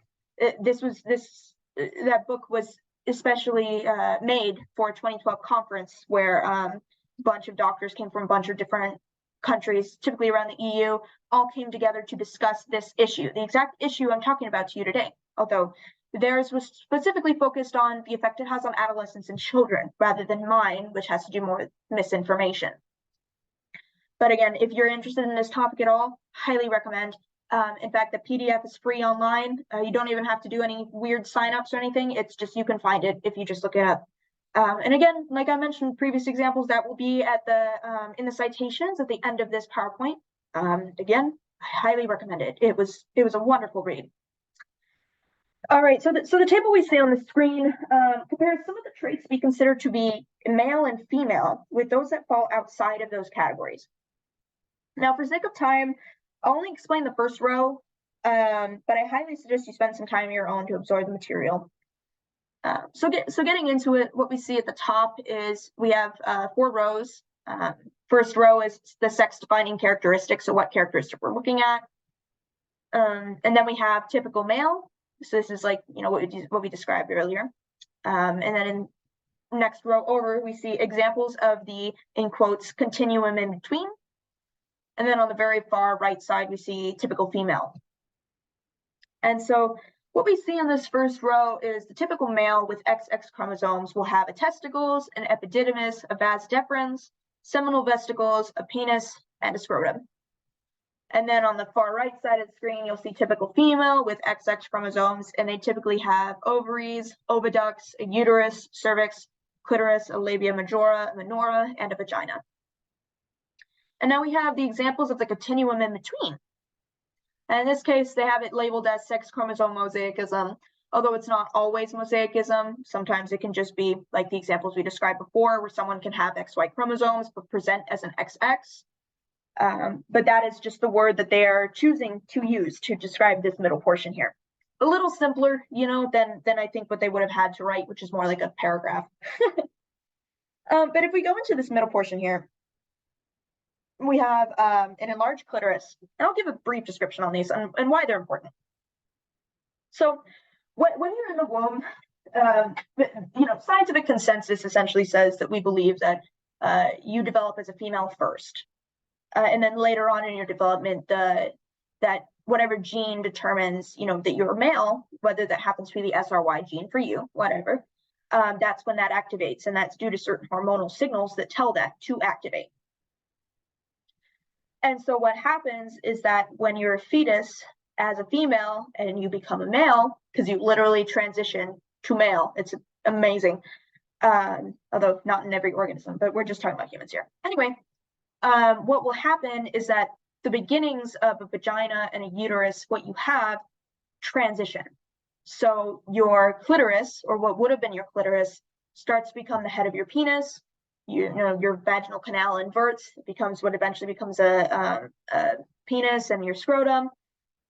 Speaker 1: book was especially made for a 2012 conference where a bunch of doctors came from a bunch of different countries, typically around the EU, all came together to discuss this issue, the exact issue I'm talking about to you today. Although theirs was specifically focused on the effect it has on adolescents and children, rather than mine, which has to do more with misinformation. But again, if you're interested in this topic at all, highly recommend. In fact, the PDF is free online. You don't even have to do any weird signups or anything. It's just, you can find it if you just look it up. And again, like I mentioned in previous examples, that will be at in the citations at the end of this PowerPoint. Again, I highly recommend it. It was a wonderful read. All right, so the table we see on the screen compares some of the traits we consider to be male and female with those that fall outside of those categories. Now, for sake of time, I'll only explain the first row, but I highly suggest you spend some time of your own to absorb the material. So getting into it, what we see at the top is we have 4 rows. First row is the sex-defining characteristics, so what characteristic we're looking at. And then we have typical male. So this is like, what we described earlier. And then in next row over, we see examples of the, in quotes, continuum in between. And then on the very far right side, we see typical female. And so what we see in this first row is the typical male with XX chromosomes will have a testicles, an epididymis, a vas deferens, seminal vesicles, a penis, and a scrotum. And then on the far right side of the screen, you'll see typical female with XX chromosomes, and they typically have ovaries, oviducts, a uterus, cervix, clitoris, a labia majora, a minora, and a vagina. And now we have the examples of the continuum in between. And in this case, they have it labeled as sex chromosome mosaicism, although it's not always mosaicism. Sometimes it can just be like the examples we described before, where someone can have XY chromosomes but present as an XX. But that is just the word that they are choosing to use to describe this middle portion here. A little simpler, than I think what they would have had to write, which is more like a paragraph. But if we go into this middle portion here, we have an enlarged clitoris. And I'll give a brief description on these and why they're important. So when you're in the womb, scientific consensus essentially says that we believe that you develop as a female first. And then later on in your development, that whatever gene determines, that you're a male, whether that happens to be the SRY gene for you, whatever, that's when that activates. And that's due to certain hormonal signals that tell that to activate. And so what happens is that when you're a fetus as a female and you become a male, because you literally transition to male, it's amazing. Although not in every organism, but we're just talking about humans here. Anyway. What will happen is that the beginnings of a vagina and a uterus, what you have, transition. So your clitoris, or what would have been your clitoris, starts to become the head of your penis. Your vaginal canal inverts, it becomes what eventually becomes a penis and your scrotum,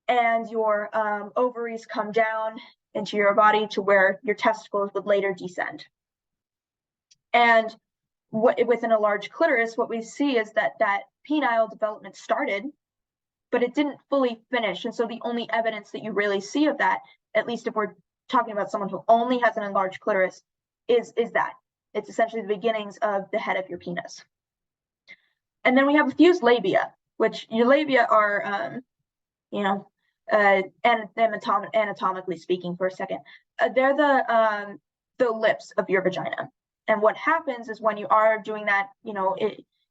Speaker 1: and your ovaries come down into your body to where your testicles would later descend. And within a large clitoris, what we see is that penile development started, but it didn't fully finish. And so the only evidence that you really see of that, at least if we're talking about someone who only has an enlarged clitoris, is that. It's essentially the beginnings of the head of your penis. And then we have fused labia, which your labia are, anatomically speaking for a second, they're the lips of your vagina. And what happens is when you are doing that,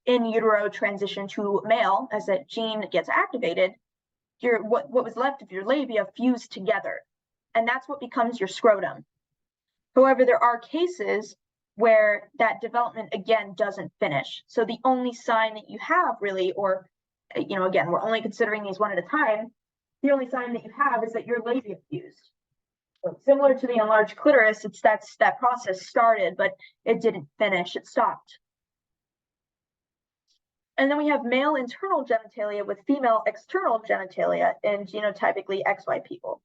Speaker 1: in utero transition to male, as that gene gets activated, what was left of your labia fused together, and that's what becomes your scrotum. However, there are cases where that development again doesn't finish. So the only sign that you have really, or again, we're only considering these one at a time, the only sign that you have is that your labia fused. So similar to the enlarged clitoris, that process started, but it didn't finish, it stopped. And then we have male internal genitalia with female external genitalia in genotypically XY people,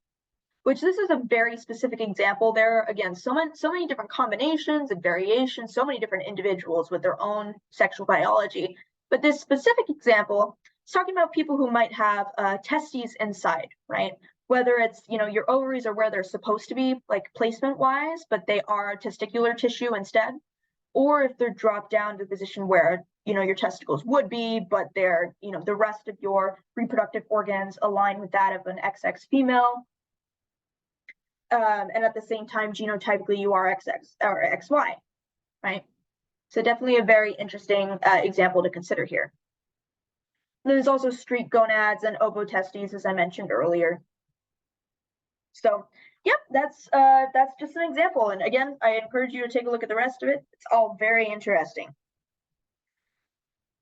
Speaker 1: which this is a very specific example. There are, again, so many different combinations and variations, so many different individuals with their own sexual biology. But this specific example is talking about people who might have testes inside, right? Whether it's, your ovaries are where they're supposed to be, like placement-wise, but they are testicular tissue instead, or if they're dropped down to the position where, your testicles would be, but they're, the rest of your reproductive organs align with that of an XX female. And at the same time, genotypically, you are XX or XY, right? So definitely a very interesting example to consider here. And there's also streak gonads and ovotestes, as I mentioned earlier. So, yep, that's just an example. And again, I encourage you to take a look at the rest of it. It's all very interesting.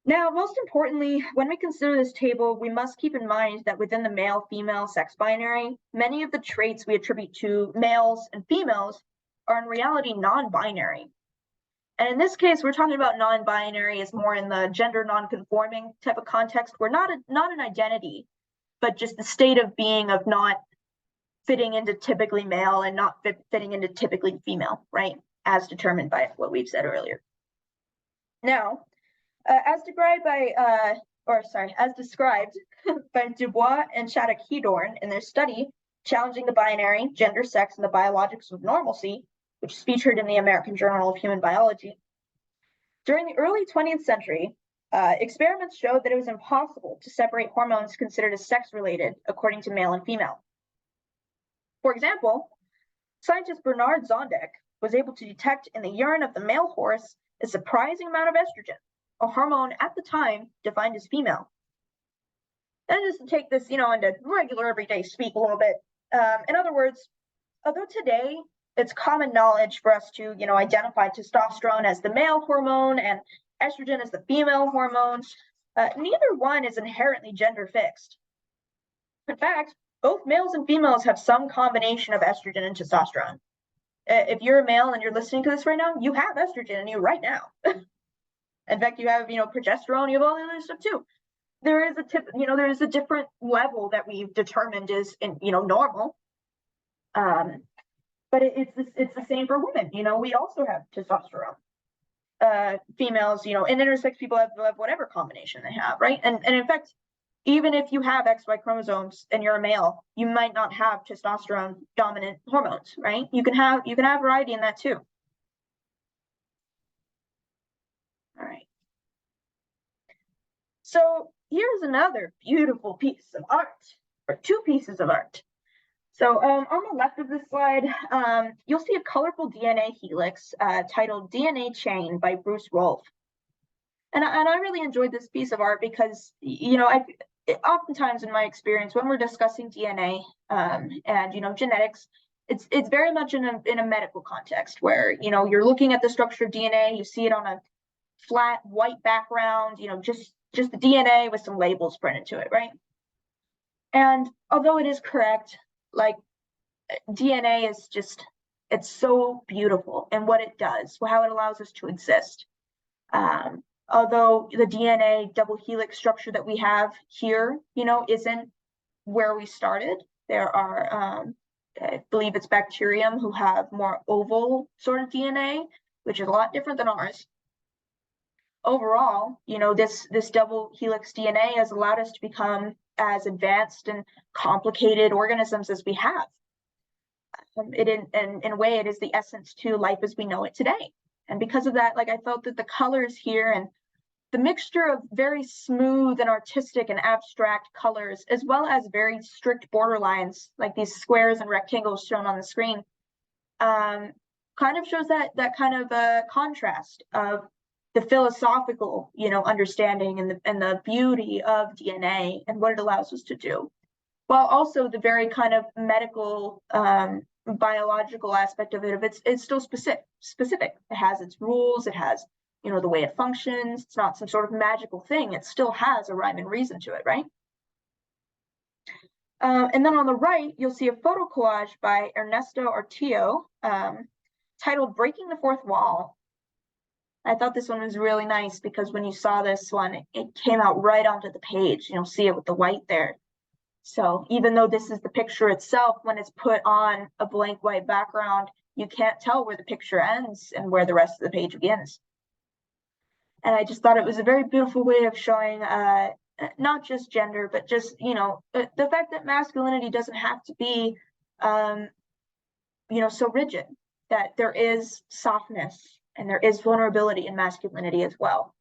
Speaker 1: Now, most importantly, when we consider this table, we must keep in mind that within the male-female sex binary, many of the traits we attribute to males and females are in reality non-binary. And in this case, we're talking about non-binary as more in the gender non-conforming type of context, where not an identity, but just the state of being of not fitting into typically male and not fitting into typically female, right? As determined by what we've said earlier. Now, as described by Dubois and Shattuck-Hedorn in their study, Challenging the Binary, Gender, Sex, and the Biologics of Normalcy, which is featured in the American Journal of Human Biology. During the early 20th century, experiments showed that it was impossible to separate hormones considered as sex-related according to male and female. For example, scientist Bernard Zondek was able to detect in the urine of the male horse a surprising amount of estrogen, a hormone at the time defined as female. And just to take this, into regular everyday speak a little bit. In other words, although today it's common knowledge for us to, identify testosterone as the male hormone and estrogen as the female hormone, neither one is inherently gender fixed. In fact, both males and females have some combination of estrogen and testosterone. If you're a male and you're listening to this right now, you have estrogen in you right now. In fact, you have, progesterone, you have all the other stuff too. There is a different level that we've determined is, normal. But it's the same for women. We also have testosterone. Females, and intersex people have whatever combination they have, right? And in fact, even if you have XY chromosomes and you're a male, you might not have testosterone dominant hormones, right? You can have variety in that too. All right. So here's another beautiful piece of art, or two pieces of art. So on the left of this slide, you'll see a colorful DNA helix titled DNA Chain by Bruce Rolfe. And I really enjoyed this piece of art because, oftentimes in my experience, when we're discussing DNA and, genetics, it's very much in a medical context where, you're looking at the structure of DNA, you see it on a flat white background, just the DNA with some labels printed to it, right? And although it is correct, like DNA is it's so beautiful in what it does, how it allows us to exist. Although the DNA double helix structure that we have here, isn't where we started. There are, I believe it's bacterium who have more oval sort of DNA, which is a lot different than ours. Overall, this double helix DNA has allowed us to become as advanced and complicated organisms as we have. in a way, it is the essence to life as we know it today. And because of that, like, I felt that the colors here and the mixture of very smooth and artistic and abstract colors, as well as very strict border lines, like these squares and rectangles shown on the screen, kind of shows that kind of a contrast of the philosophical, understanding and the beauty of DNA and what it allows us to do, while also the very kind of medical, biological aspect of it. It's still specific. It has its rules. It has, the way it functions. It's not some sort of magical thing. It still has a rhyme and reason to it, right? And then on the right, you'll see a photo collage by Ernesto Artillo, titled "Breaking the Fourth Wall." I thought this one was really nice because when you saw this one, it came out right onto the page. You'll see it with the white there. So even though this is the picture itself, when it's put on a blank white background, you can't tell where the picture ends and where the rest of the page begins. And I just thought it was a very beautiful way of showing not just gender, but just, the fact that masculinity doesn't have to be, so rigid, that there is softness and there is vulnerability in masculinity as well.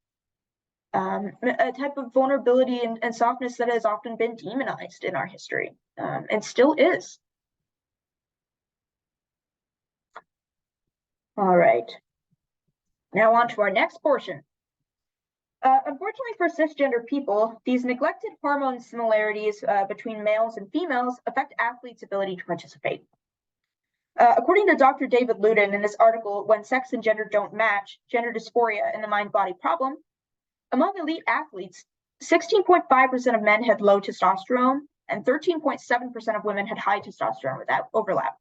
Speaker 1: A type of vulnerability and softness that has often been demonized in our history, and still is. All right. Now on to our next portion. Unfortunately for cisgender people, these neglected hormone similarities between males and females affect athletes' ability to participate. According to Dr. David Ludin in his article, "When Sex and Gender Don't Match, Gender Dysphoria and the Mind-Body Problem," among elite athletes, 16.5% of men had low testosterone and 13.7% of women had high testosterone without overlap.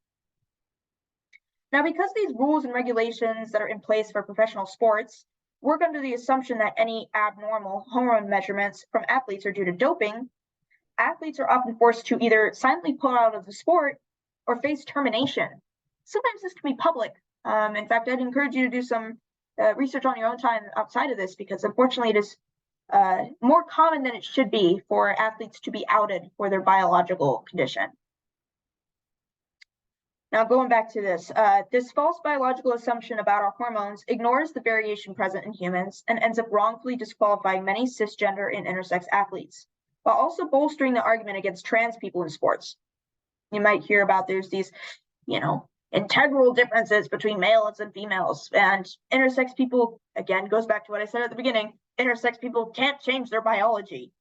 Speaker 1: Now, because these rules and regulations that are in place for professional sports work under the assumption that any abnormal hormone measurements from athletes are due to doping, athletes are often forced to either silently pull out of the sport or face termination. Sometimes this can be public. In fact, I'd encourage you to do some research on your own time outside of this, because unfortunately it is more common than it should be for athletes to be outed for their biological condition. Now, going back to this false biological assumption about our hormones ignores the variation present in humans and ends up wrongfully disqualifying many cisgender and intersex athletes, while also bolstering the argument against trans people in sports. You might hear about there's these, integral differences between males and females, and intersex people, again, goes back to what I said at the beginning, intersex people can't change their biology.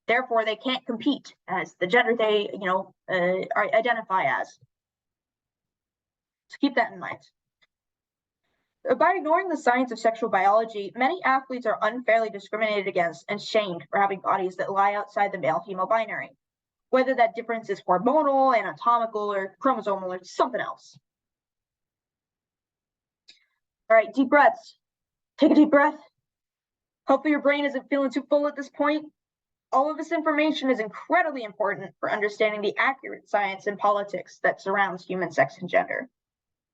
Speaker 1: Therefore, they can't compete as the gender they, identify as. So keep that in mind. By ignoring the science of sexual biology, many athletes are unfairly discriminated against and shamed for having bodies that lie outside the male-female binary, whether that difference is hormonal, anatomical, or chromosomal, or something else. All right, deep breaths. Take a deep breath. Hopefully your brain isn't feeling too full at this point. All of this information is incredibly important for understanding the accurate science and politics that surrounds human sex and gender,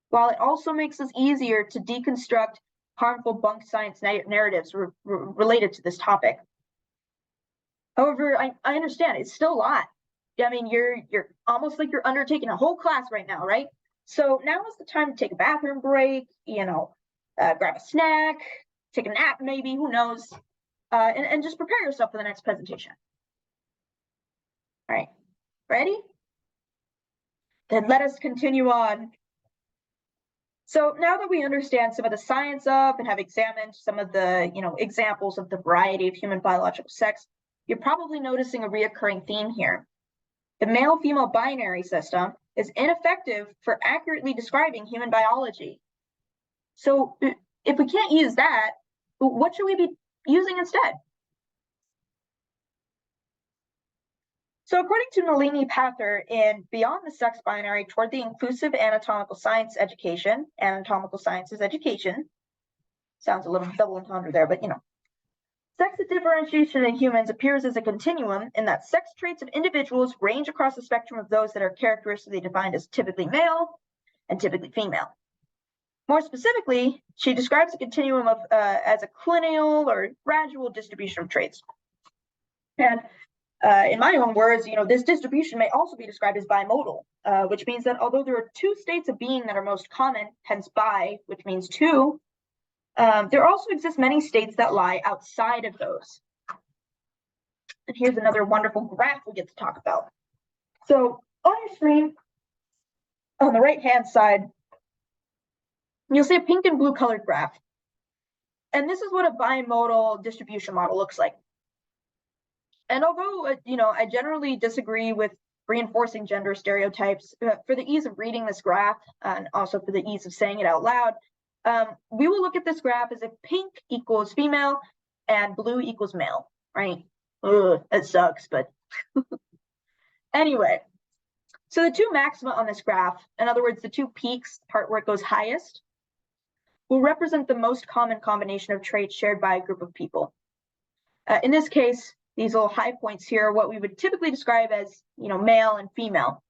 Speaker 1: while it also makes us easier to deconstruct harmful bunk science narratives related to this topic. However, I understand it's still a lot. I mean, you're almost like you're undertaking a whole class right now, right? So now is the time to take a bathroom break, grab a snack, take a nap maybe, who knows, and just prepare yourself for the next presentation. All right, ready? Then let us continue on. So now that we understand some of the science of and have examined some of the, examples of the variety of human biological sex, you're probably noticing a reoccurring theme here. The male-female binary system is ineffective for accurately describing human biology. So if we can't use that, what should we be using instead? So according to Nalini Pathar in Beyond the Sex Binary Toward the Inclusive Anatomical Science Education, Anatomical Sciences Education, sounds a little double entendre there, but sex differentiation in humans appears as a continuum in that sex traits of individuals range across the spectrum of those that are characteristically defined as typically male and typically female. More specifically, she describes a continuum of as a lineal or gradual distribution of traits. And In my own words, this distribution may also be described as bimodal, which means that although there are two states of being that are most common, hence bi, which means two, there also exist many states that lie outside of those. And here's another wonderful graph we get to talk about. So on your screen, on the right-hand side, you'll see a pink and blue colored graph. And this is what a bimodal distribution model looks like. And although, I generally disagree with reinforcing gender stereotypes, for the ease of reading this graph, and also for the ease of saying it out loud, we will look at this graph as if pink equals female and blue equals male, right? Ugh, it sucks, but anyway. So the two maxima on this graph, in other words, the two peaks, the part where it goes highest, will represent the most common combination of traits shared by a group of people. In this case, these little high points here are what we would typically describe as, male and female.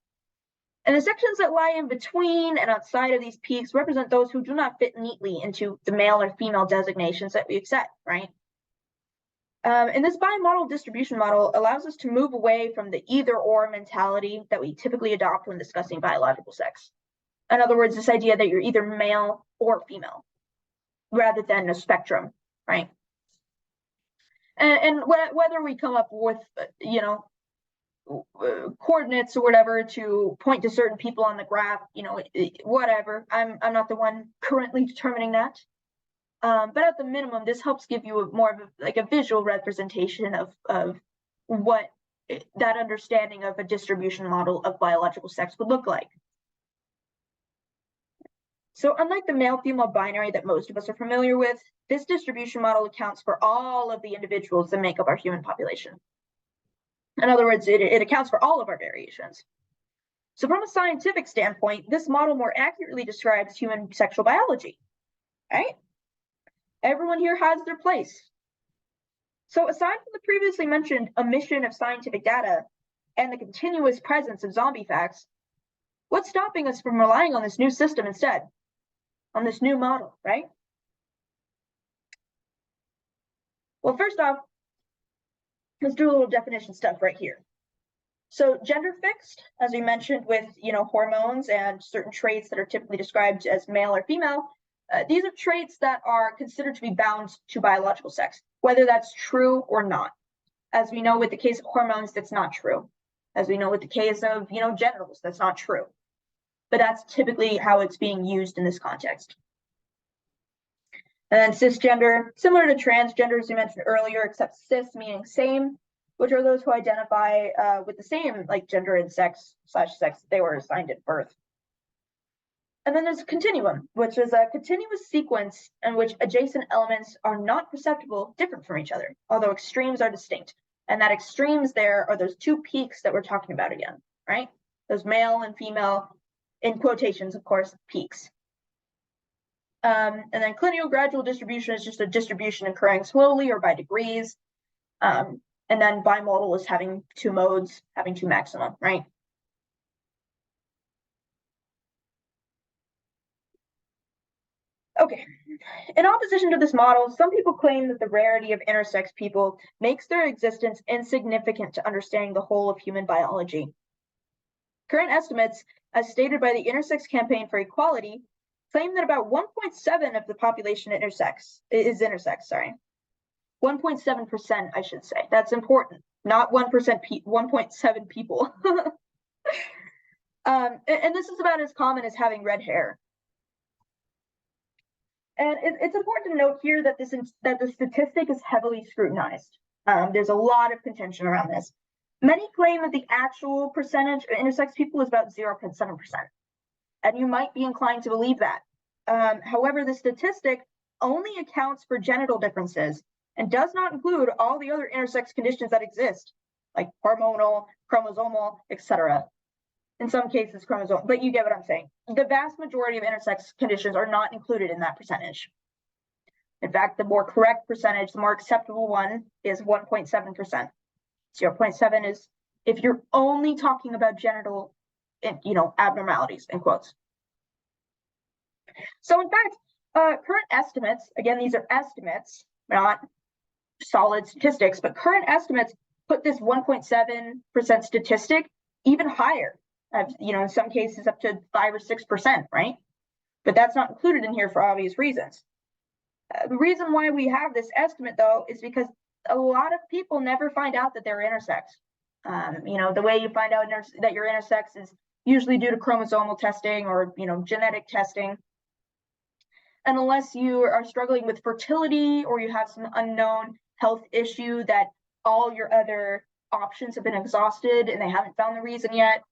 Speaker 1: And the sections that lie in between and outside of these peaks represent those who do not fit neatly into the male or female designations that we accept, right? And this bimodal distribution model allows us to move away from the either-or mentality that we typically adopt when discussing biological sex. In other words, this idea that you're either male or female, rather than a spectrum, right? And whether we come up with, coordinates or whatever to point to certain people on the graph, whatever. I'm not the one currently determining that. But at the minimum, this helps give you more of a visual representation of what that understanding of a distribution model of biological sex would look like. So unlike the male-female binary that most of us are familiar with, this distribution model accounts for all of the individuals that make up our human population. In other words, it accounts for all of our variations. So from a scientific standpoint, this model more accurately describes human sexual biology, right? Everyone here has their place. So aside from the previously mentioned omission of scientific data and the continuous presence of zombie facts, what's stopping us from relying on this new system instead? On this new model, right? Well, first off, let's do a little definition stuff right here. So gender fixed, as we mentioned with hormones and certain traits that are typically described as male or female, these are traits that are considered to be bound to biological sex, whether that's true or not. As we know with the case of hormones, that's not true. As we know with the case of genitals, that's not true. But that's typically how it's being used in this context. And then cisgender, similar to transgender as we mentioned earlier, except cis meaning same, which are those who identify with the same gender and sex they were assigned at birth. And then there's continuum, which is a continuous sequence in which adjacent elements are not perceptible different from each other, although extremes are distinct. And that extremes there are those two peaks that we're talking about again, right? Those male and female, in quotations, of course, peaks. And then clinical gradual distribution is just a distribution occurring slowly or by degrees. And then bimodal is having two modes, having two maxima, right? Okay, in opposition to this model, some people claim that the rarity of intersex people makes their existence insignificant to understanding the whole of human biology. Current estimates, as stated by the Intersex Campaign for Equality, claim that about 1.7% of the population is intersex, sorry. 1.7%, I should say. That's important. Not 1%, 1.7 people. And this is about as common as having red hair. And it's important to note here that the statistic is heavily scrutinized. There's a lot of contention around this. Many claim that the actual percentage of intersex people is about 0.7%. And you might be inclined to believe that. However, the statistic only accounts for genital differences and does not include all the other intersex conditions that exist, like hormonal, chromosomal, etc. In some cases, chromosomal, but you get what I'm saying. The vast majority of intersex conditions are not included in that percentage. In fact, the more correct percentage, the more acceptable one is 1.7%. 0.7 is if you're only talking about genital, abnormalities, in quotes. So in fact, current estimates, again, these are estimates, not solid statistics, but current estimates put this 1.7% statistic even higher, in some cases up to 5 or 6%, right? But that's not included in here for obvious reasons. The reason why we have this estimate, though, is because a lot of people never find out that they're intersex. The way you find out that you're intersex is usually due to chromosomal testing or, genetic testing. And unless you are struggling with fertility or you have some unknown health issue that all your other options have been exhausted and they haven't found the reason yet,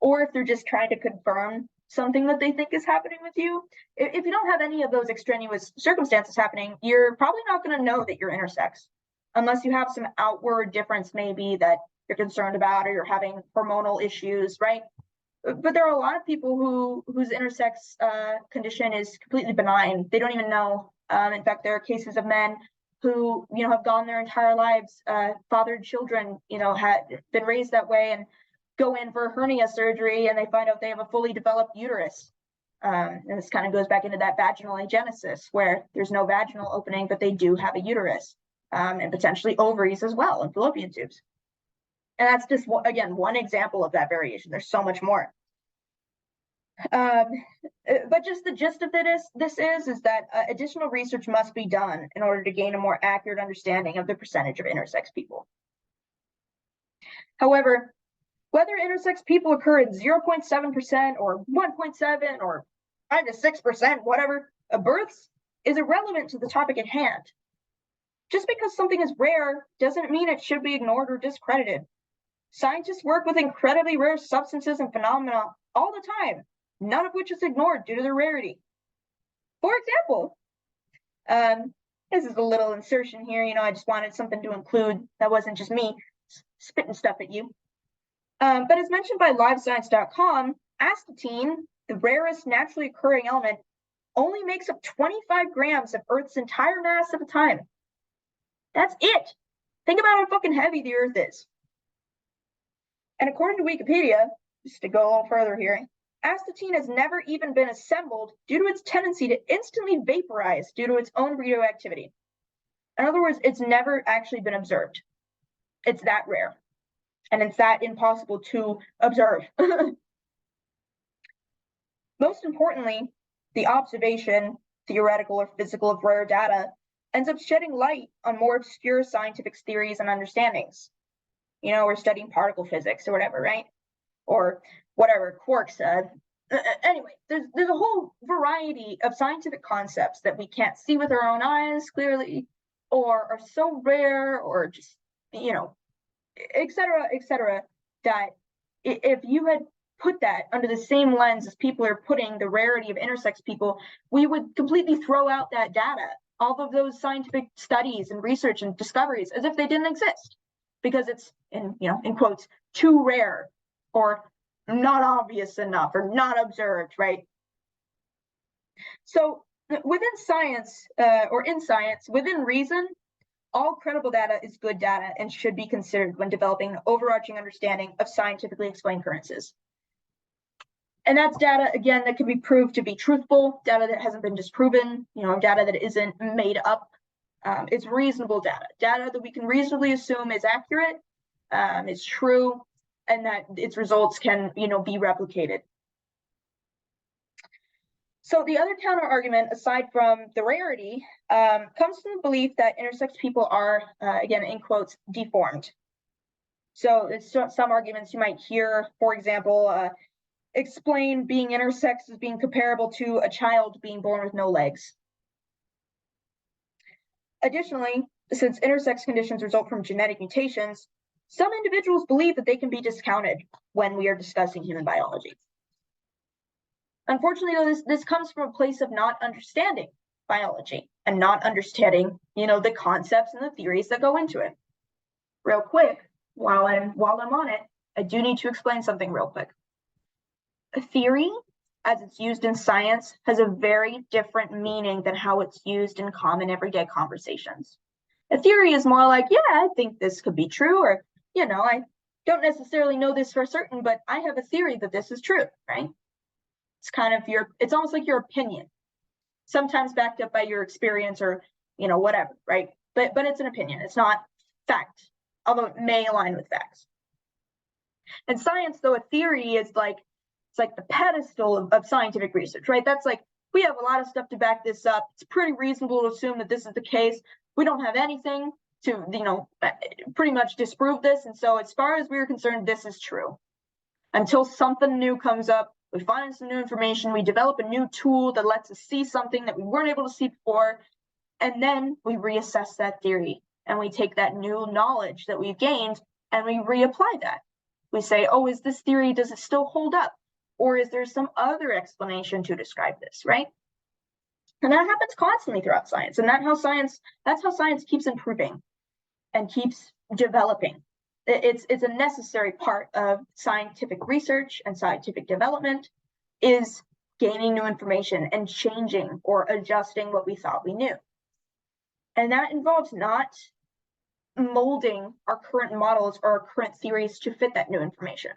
Speaker 1: or if they're just trying to confirm something that they think is happening with you, if you don't have any of those extraneous circumstances happening, you're probably not going to know that you're intersex, unless you have some outward difference maybe that you're concerned about, or you're having hormonal issues, right? But there are a lot of people whose intersex condition is completely benign. They don't even know. In fact, there are cases of men who, have gone their entire lives, fathered children, had been raised that way, and go in for hernia surgery, and they find out they have a fully developed uterus. And this kind of goes back into that vaginal agenesis, where there's no vaginal opening, but they do have a uterus, and potentially ovaries as well, and fallopian tubes. And that's just, again, one example of that variation. There's so much more. But just the gist of this is that additional research must be done in order to gain a more accurate understanding of the percentage of intersex people. However, whether intersex people occur in 0.7% or 1.7 or 5 to 6%, whatever, of births is irrelevant to the topic at hand. Just because something is rare doesn't mean it should be ignored or discredited. Scientists work with incredibly rare substances and phenomena all the time, none of which is ignored due to their rarity. For example, this is a little insertion here. I just wanted something to include that wasn't just me spitting stuff at you. But as mentioned by livescience.com, astatine, the rarest naturally occurring element, only makes up 25 grams of Earth's entire mass at a time. That's it. Think about how fucking heavy the Earth is. And according to Wikipedia, just to go a little further here, astatine has never even been assembled due to its tendency to instantly vaporize due to its own radioactivity. In other words, it's never actually been observed. It's that rare. And it's that impossible to observe. Most importantly, the observation, theoretical or physical, of rare data ends up shedding light on more obscure scientific theories and understandings. We're studying particle physics or whatever, right? Or whatever, quarks. Anyway, there's a whole variety of scientific concepts that we can't see with our own eyes clearly, or are so rare, or just, et cetera, that if you had put that under the same lens as people are putting the rarity of intersex people, we would completely throw out that data, all of those scientific studies and research and discoveries, as if they didn't exist, because it's, in quotes, too rare, or not obvious enough, or not observed, right? So within science, or in science, within reason, all credible data is good data and should be considered when developing an overarching understanding of scientifically explained occurrences. And that's data, again, that can be proved to be truthful, data that hasn't been disproven, data that isn't made up. It's reasonable data that we can reasonably assume is accurate, is true, and that its results can, be replicated. So the other counter argument, aside from the rarity, comes from the belief that intersex people are, again, in quotes, deformed. So it's some arguments you might hear, for example, explain being intersex as being comparable to a child being born with no legs. Additionally, since intersex conditions result from genetic mutations, some individuals believe that they can be discounted when we are discussing human biology. Unfortunately, though, this comes from a place of not understanding biology and not understanding, the concepts and the theories that go into it. Real quick, while I'm on it, I do need to explain something real quick. A theory, as it's used in science, has a very different meaning than how it's used in common everyday conversations. A theory is more like, yeah, I think this could be true, or, I don't necessarily know this for certain, but I have a theory that this is true, right? It's kind of it's almost like your opinion, sometimes backed up by your experience or, whatever, right? But it's an opinion, it's not fact. although it may align with facts. In science, though, a theory is like, it's like the pedestal of scientific research, right? That's like, we have a lot of stuff to back this up. It's pretty reasonable to assume that this is the case. We don't have anything to, pretty much disprove this. And so as far as we're concerned, this is true. Until something new comes up, we find some new information, we develop a new tool that lets us see something that we weren't able to see before, and then we reassess that theory, and we take that new knowledge that we've gained and we reapply that. We say, oh, is this theory, does it still hold up? Or is there some other explanation to describe this, right? And that happens constantly throughout science. And that's how science keeps improving and keeps developing. It's a necessary part of scientific research and scientific development, is gaining new information and changing or adjusting what we thought we knew. And that involves not molding our current models or our current theories to fit that new information.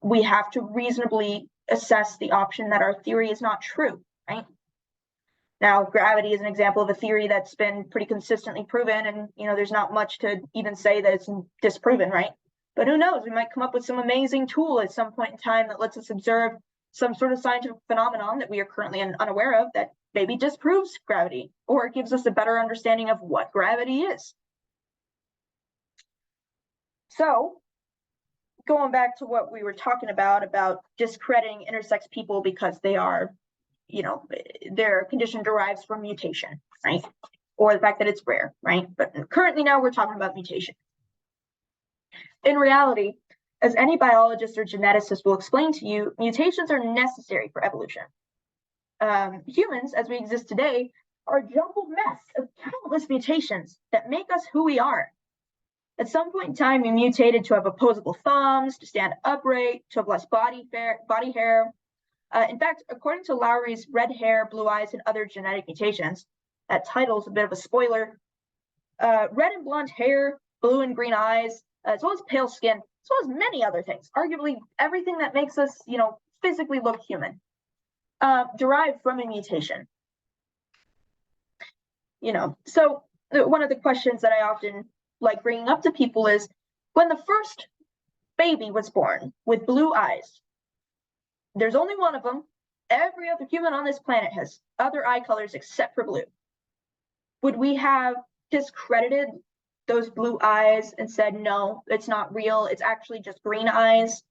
Speaker 1: We have to reasonably assess the option that our theory is not true, right? Now, gravity is an example of a theory that's been pretty consistently proven, and there's not much to even say that it's disproven, right? But who knows? We might come up with some amazing tool at some point in time that lets us observe some sort of scientific phenomenon that we are currently unaware of that maybe disproves gravity, or gives us a better understanding of what gravity is. So, going back to what we were talking about discrediting intersex people because they are, their condition derives from mutation, right? Or the fact that it's rare, right? But currently now we're talking about mutation. In reality, as any biologist or geneticist will explain to you, mutations are necessary for evolution. Humans, as we exist today, are a jumbled mess of countless mutations that make us who we are. At some point in time, we mutated to have opposable thumbs, to stand upright, to have less body hair. In fact, according to Lowry's red hair, blue eyes, and other genetic mutations, that title's a bit of a spoiler. Red and blonde hair, blue and green eyes, as well as pale skin, as well as many other things. Arguably, everything that makes us, physically look human, derived from a mutation. So one of the questions that I often like bringing up to people is, when the first baby was born with blue eyes, there's only one of them. Every other human on this planet has other eye colors except for blue. Would we have discredited those blue eyes and said, no, it's not real, it's actually just green eyes,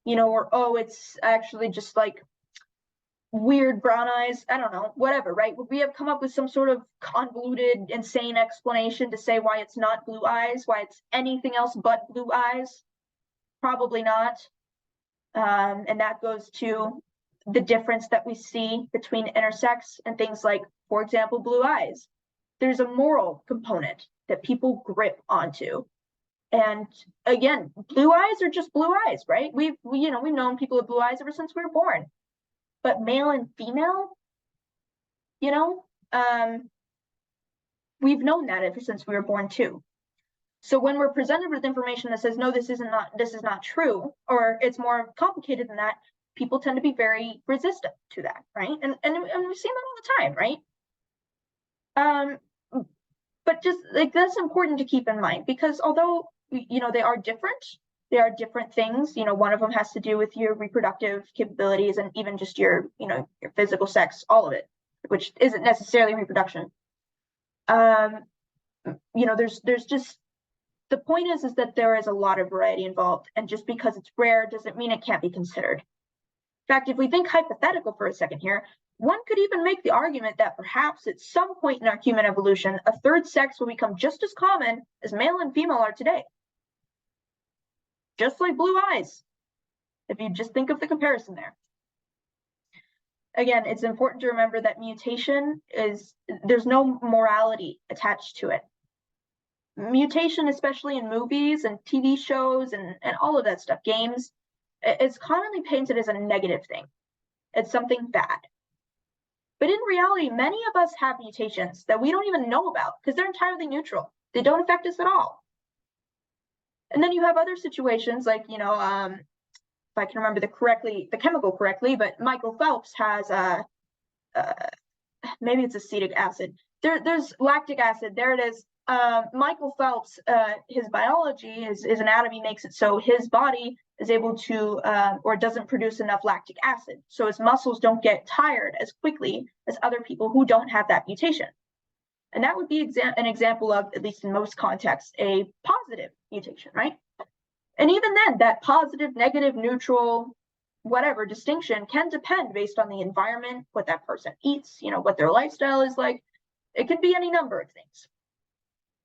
Speaker 1: or, oh, it's actually just like weird brown eyes, I don't know, whatever, right? Would we have come up with some sort of convoluted, insane explanation to say why it's not blue eyes, why it's anything else but blue eyes? Probably not. And that goes to the difference that we see between intersex and things like, for example, blue eyes. There's a moral component that people grip onto. And again, blue eyes are just blue eyes, right? We've known people with blue eyes ever since we were born. But male and female, we've known that ever since we were born too. So when we're presented with information that says, no, this is not true, or it's more complicated than that, people tend to be very resistant to that, right? And we've seen that all the time, right? But just like, that's important to keep in mind, because although, they are different things. One of them has to do with your reproductive capabilities and even just your physical sex, all of it, which isn't necessarily reproduction. There's just, the point is that there is a lot of variety involved, and just because it's rare doesn't mean it can't be considered. In fact, if we think hypothetical for a second here, one could even make the argument that perhaps at some point in our human evolution, a third sex will become just as common as male and female are today. Just like blue eyes, if you just think of the comparison there. Again, it's important to remember that mutation there's no morality attached to it. Mutation, especially in movies and TV shows and all of that stuff, games, it's commonly painted as a negative thing. It's something bad. But in reality, many of us have mutations that we don't even know about because they're entirely neutral. They don't affect us at all. And then you have other situations like, if I can remember the chemical correctly, but Michael Phelps has maybe it's acetic acid. There's lactic acid. There it is. Michael Phelps, his biology, his anatomy makes it so his body is able to, or doesn't produce enough lactic acid. So his muscles don't get tired as quickly as other people who don't have that mutation. And that would be an example of, at least in most contexts, a positive mutation, right? And even then, that positive, negative, neutral, whatever distinction can depend based on the environment, what that person eats, what their lifestyle is like. It could be any number of things.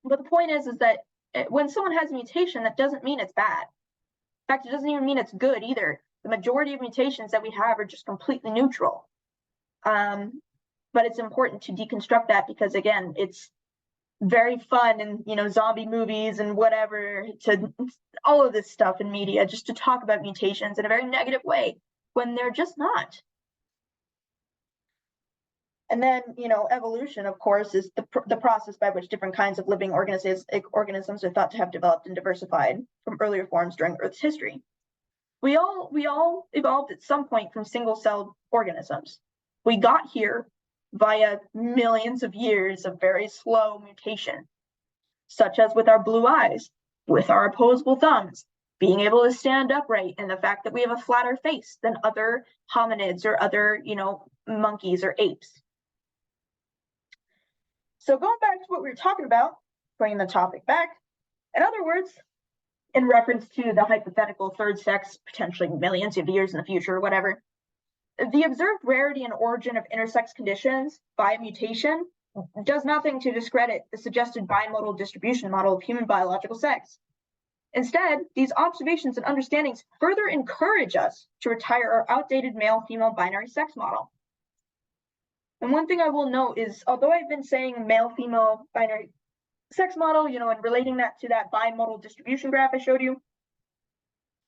Speaker 1: But the point is that when someone has a mutation, that doesn't mean it's bad. In fact, it doesn't even mean it's good either. The majority of mutations that we have are just completely neutral. But it's important to deconstruct that because, again, it's very fun in zombie movies and whatever, to all of this stuff in media, just to talk about mutations in a very negative way when they're just not. And then, evolution, of course, is the process by which different kinds of living organisms are thought to have developed and diversified from earlier forms during Earth's history. We all evolved at some point from single-celled organisms. We got here via millions of years of very slow mutation, such as with our blue eyes, with our opposable thumbs, being able to stand upright, and the fact that we have a flatter face than other hominids or other, monkeys or apes. So going back to what we were talking about, bringing the topic back, in other words, in reference to the hypothetical third sex, potentially millions of years in the future or whatever, the observed rarity and origin of intersex conditions by mutation does nothing to discredit the suggested bimodal distribution model of human biological sex. Instead, these observations and understandings further encourage us to retire our outdated male-female binary sex model. And one thing I will note is, although I've been saying male-female binary sex model, and relating that to that bimodal distribution graph I showed you,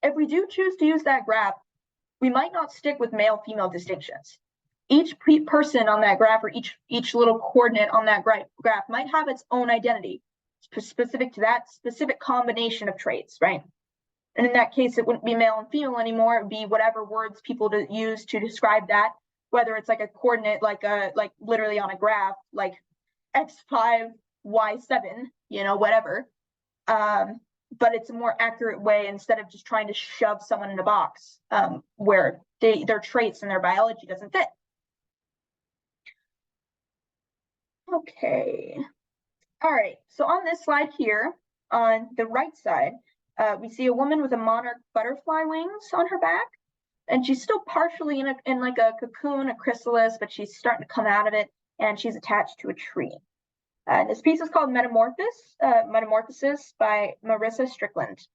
Speaker 1: if we do choose to use that graph, we might not stick with male-female distinctions. Each person on that graph, or each little coordinate on that graph might have its own identity, specific to that specific combination of traits, right? And in that case, it wouldn't be male and female anymore. It would be whatever words people use to describe that, whether it's like a coordinate, like literally on a graph, like x5, y7, whatever. But it's a more accurate way, instead of just trying to shove someone in a box where their traits and their biology doesn't fit. Okay. All right. So on this slide here, on the right side, we see a woman with a monarch butterfly wings on her back, and she's still partially in like a cocoon, a chrysalis, but she's starting to come out of it, and she's attached to a tree. This piece is called Metamorphosis by Marissa Strickland.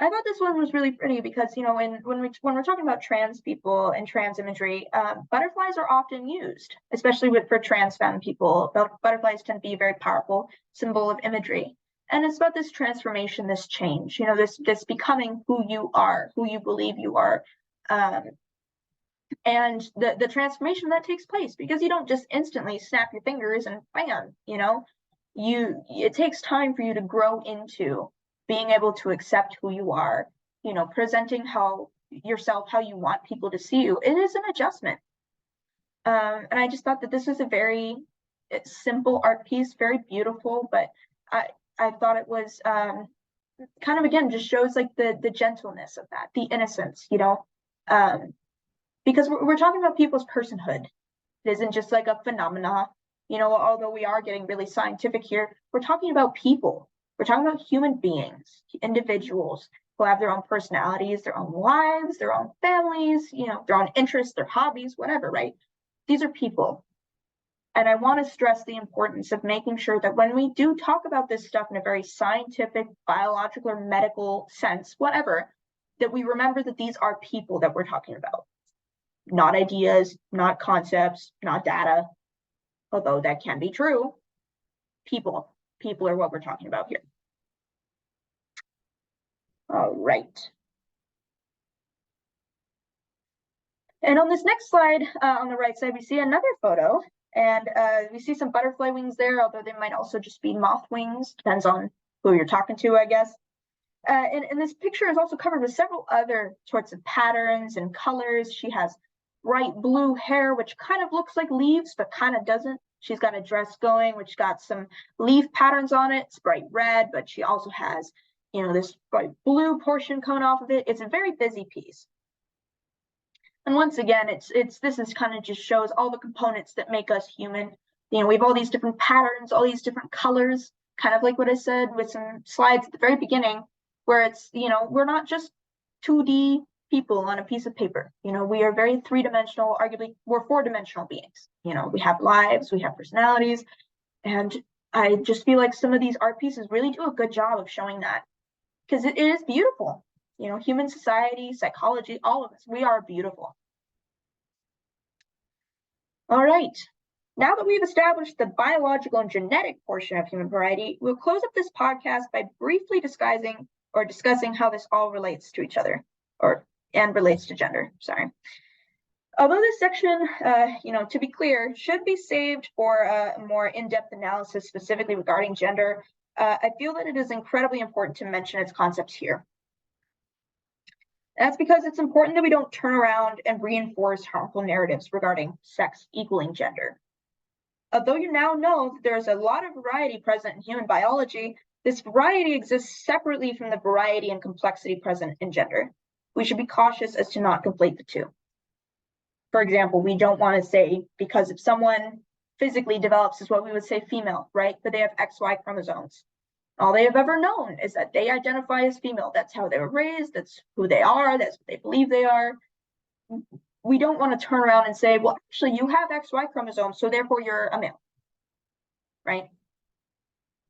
Speaker 1: I thought this one was really pretty because, when we're talking about trans people and trans imagery, butterflies are often used, especially for trans femme people. Butterflies tend to be a very powerful symbol of imagery. And it's about this transformation, this change, this becoming who you are, who you believe you are. And the transformation that takes place, because you don't just instantly snap your fingers and bam, it takes time for you to grow into being able to accept who you are, presenting yourself how you want people to see you. It is an adjustment. And I just thought that this was a very simple art piece, very beautiful, but I thought it was kind of, again, just shows like the gentleness of that, the innocence, because we're talking about people's personhood. It isn't just like a phenomena, although we are getting really scientific here. We're talking about people. We're talking about human beings, individuals who have their own personalities, their own lives, their own families, their own interests, their hobbies, whatever, right? These are people. And I want to stress the importance of making sure that when we do talk about this stuff in a very scientific, biological, or medical sense, whatever, that we remember that these are people that we're talking about. Not ideas, not concepts, not data, although that can be true. People are what we're talking about here. All right. And on this next slide, on the right side, we see another photo, and we see some butterfly wings there, although they might also just be moth wings. Depends on who you're talking to, I guess. And this picture is also covered with several other sorts of patterns and colors. She has bright blue hair, which kind of looks like leaves, but kind of doesn't. She's got a dress going, which got some leaf patterns on it. It's bright red, but she also has, this bright blue portion coming off of it. It's a very busy piece. And once again, this is kind of just shows all the components that make us human. We have all these different patterns, all these different colors, kind of like what I said with some slides at the very beginning, where it's, we're not just 2D people on a piece of paper. We are very three-dimensional, arguably we're four-dimensional beings. We have lives, we have personalities, and I just feel like some of these art pieces really do a good job of showing that, because it is beautiful. Human society, psychology, all of us, we are beautiful. All right, now that we've established the biological and genetic portion of human variety, we'll close up this podcast by briefly discussing how this all relates to each other, and relates to gender, sorry. Although this section, to be clear, should be saved for a more in-depth analysis specifically regarding gender, I feel that it is incredibly important to mention its concepts here. That's because it's important that we don't turn around and reinforce harmful narratives regarding sex equaling gender. Although you now know that there's a lot of variety present in human biology, this variety exists separately from the variety and complexity present in gender. We should be cautious as to not conflate the two. For example, we don't want to say, because if someone physically develops as what we would say female, right? But they have XY chromosomes. All they have ever known is that they identify as female. That's how they were raised. That's who they are. That's what they believe they are. We don't want to turn around and say, well, actually, you have XY chromosomes, so therefore you're a male, right?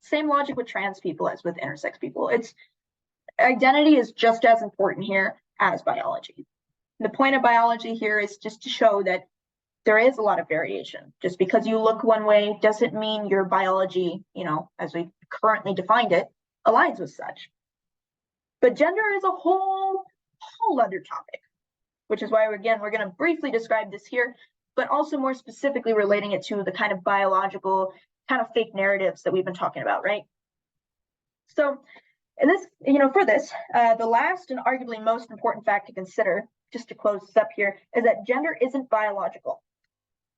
Speaker 1: Same logic with trans people as with intersex people. Identity is just as important here as biology. The point of biology here is just to show that there is a lot of variation. Just because you look one way doesn't mean your biology, as we currently defined it, aligns with such. But gender is a whole other topic, which is why, we're going to briefly describe this here, but also more specifically relating it to the kind of biological, kind of fake narratives that we've been talking about, right? So, and this, for this, the last and arguably most important fact to consider, just to close this up here, is that gender isn't biological.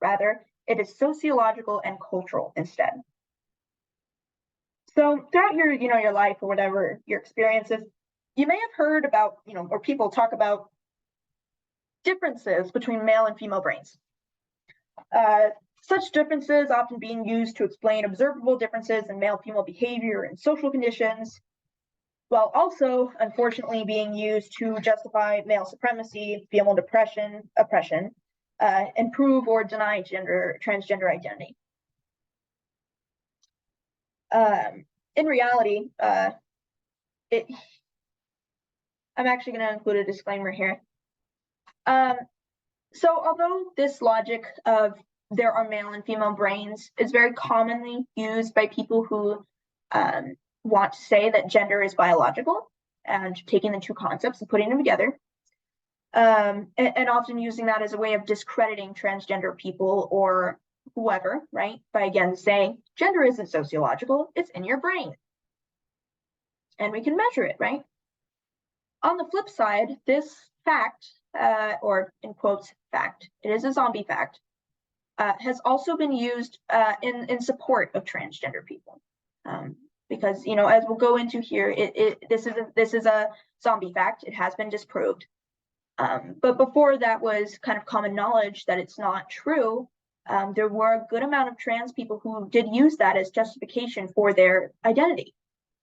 Speaker 1: Rather, it is sociological and cultural instead. So throughout your life or whatever your experiences, you may have heard about, or people talk about differences between male and female brains. Such differences often being used to explain observable differences in male-female behavior and social conditions, while also, unfortunately, being used to justify male supremacy, female oppression, and prove or deny transgender identity. In reality, I'm actually going to include a disclaimer here. So although this logic of there are male and female brains is very commonly used by people who want to say that gender is biological and taking the two concepts and putting them together, and often using that as a way of discrediting transgender people or whoever, right? By again saying gender isn't sociological, it's in your brain. And we can measure it, right? On the flip side, this fact, or in quotes, fact, it is a zombie fact, has also been used in support of transgender people. Because, as we'll go into here, this is a zombie fact. It has been disproved. But before that was kind of common knowledge that it's not true, there were a good amount of trans people who did use that as justification for their identity.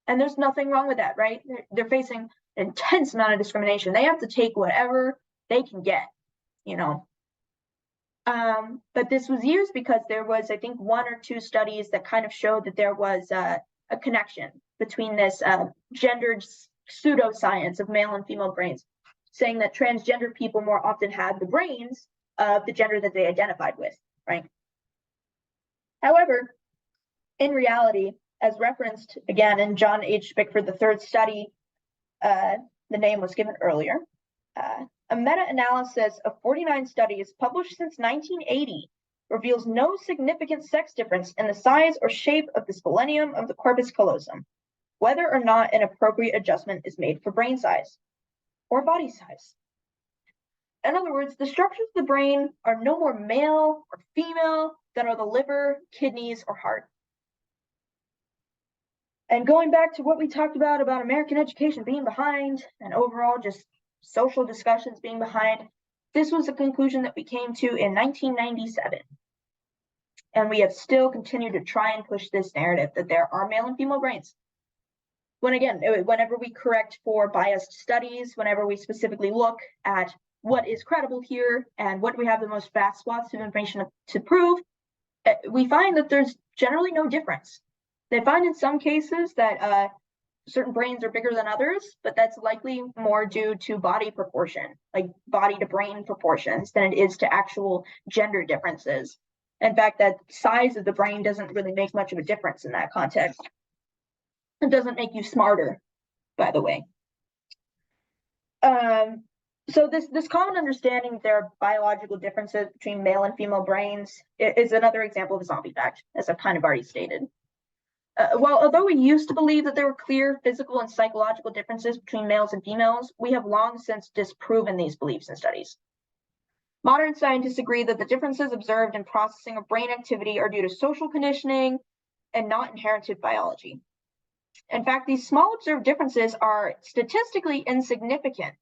Speaker 1: And there's nothing wrong with that, right? They're facing an intense amount of discrimination. They have to take whatever they can get, But this was used because there was, I think, 1 or 2 studies that kind of showed that there was a connection between this gendered pseudoscience of male and female brains, saying that transgender people more often had the brains of the gender that they identified with, right? However, in reality, as referenced again in John H. Bickford III's study, the name was given earlier, a meta-analysis of 49 studies published since 1980 reveals no significant sex difference in the size or shape of the splenium of the corpus callosum, whether or not an appropriate adjustment is made for brain size or body size. In other words, the structures of the brain are no more male or female than are the liver, kidneys, or heart. And going back to what we talked about American education being behind and overall just social discussions being behind, this was a conclusion that we came to in 1997. And we have still continued to try and push this narrative that there are male and female brains. Whenever we correct for biased studies, whenever we specifically look at what is credible here and what we have the most vast swaths of information to prove, we find that there's generally no difference. They find in some cases that certain brains are bigger than others, but that's likely more due to body proportion, like body to brain proportions, than it is to actual gender differences. In fact, that size of the brain doesn't really make much of a difference in that context. It doesn't make you smarter, by the way. So this common understanding that there are biological differences between male and female brains is another example of a zombie fact, as I've kind of already stated. Although we used to believe that there were clear physical and psychological differences between males and females, we have long since disproven these beliefs in studies. Modern scientists agree that the differences observed in processing of brain activity are due to social conditioning and not inherited biology. In fact, these small observed differences are statistically insignificant,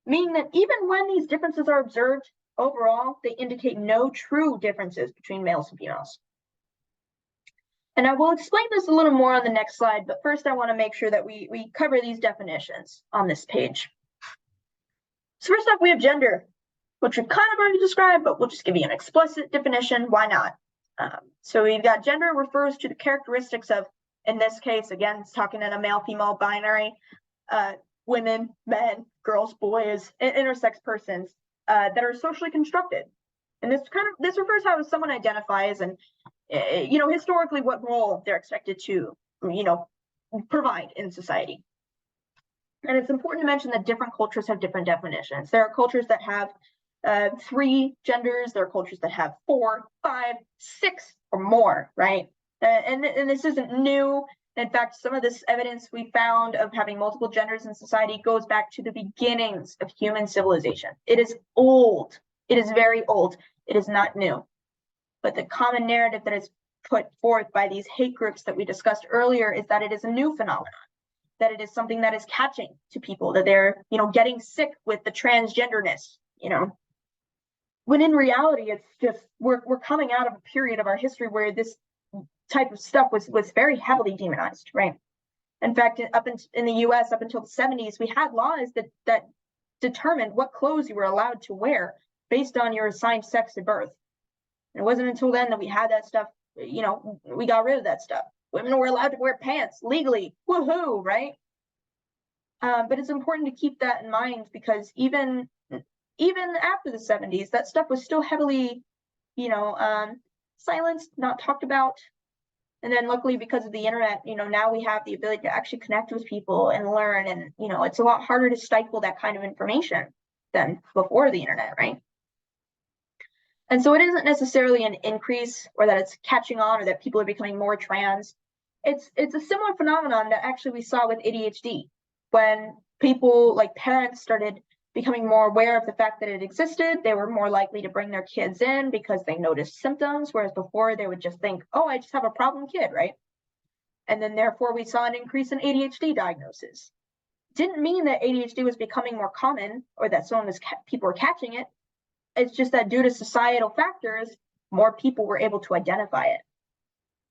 Speaker 1: meaning that even when these differences are observed, overall, they indicate no true differences between males and females. And I will explain this a little more on the next slide, but first I want to make sure that we cover these definitions on this page. So first off, we have gender, which we've kind of already described, but we'll just give you an explicit definition. Why not? So we've got gender refers to the characteristics of, in this case, again, it's talking in a male-female binary, women, men, girls, boys, intersex persons that are socially constructed. And this refers how someone identifies and, historically what role they're expected to, provide in society. And it's important to mention that different cultures have different definitions. There are cultures that have 3 genders. There are cultures that have 4, 5, 6 or more, right? And this isn't new. In fact, some of this evidence we found of having multiple genders in society goes back to the beginnings of human civilization. It is old. It is very old. It is not new. But the common narrative that is put forth by these hate groups that we discussed earlier is that it is a new phenomenon, that it is something that is catching to people, that they're, getting sick with the transgenderness, when in reality, it's just, we're coming out of a period of our history where this type of stuff was very heavily demonized, right? In fact, in the US, up until the 70s, we had laws that determined what clothes you were allowed to wear based on your assigned sex at birth. And it wasn't until then that we had that stuff, we got rid of that stuff. Women were allowed to wear pants legally, woohoo, right? But it's important to keep that in mind because even after the 70s, that stuff was still heavily, silenced, not talked about. And then luckily, because of the internet, now we have the ability to actually connect with people and learn. And, it's a lot harder to stifle that kind of information than before the internet, right? And so it isn't necessarily an increase or that it's catching on or that people are becoming more trans. It's a similar phenomenon that actually we saw with ADHD when people like parents started becoming more aware of the fact that it existed. They were more likely to bring their kids in because they noticed symptoms, whereas before they would just think, oh, I just have a problem kid, right? And then therefore we saw an increase in ADHD diagnosis. Didn't mean that ADHD was becoming more common or that people were catching it. It's just that due to societal factors, more people were able to identify it.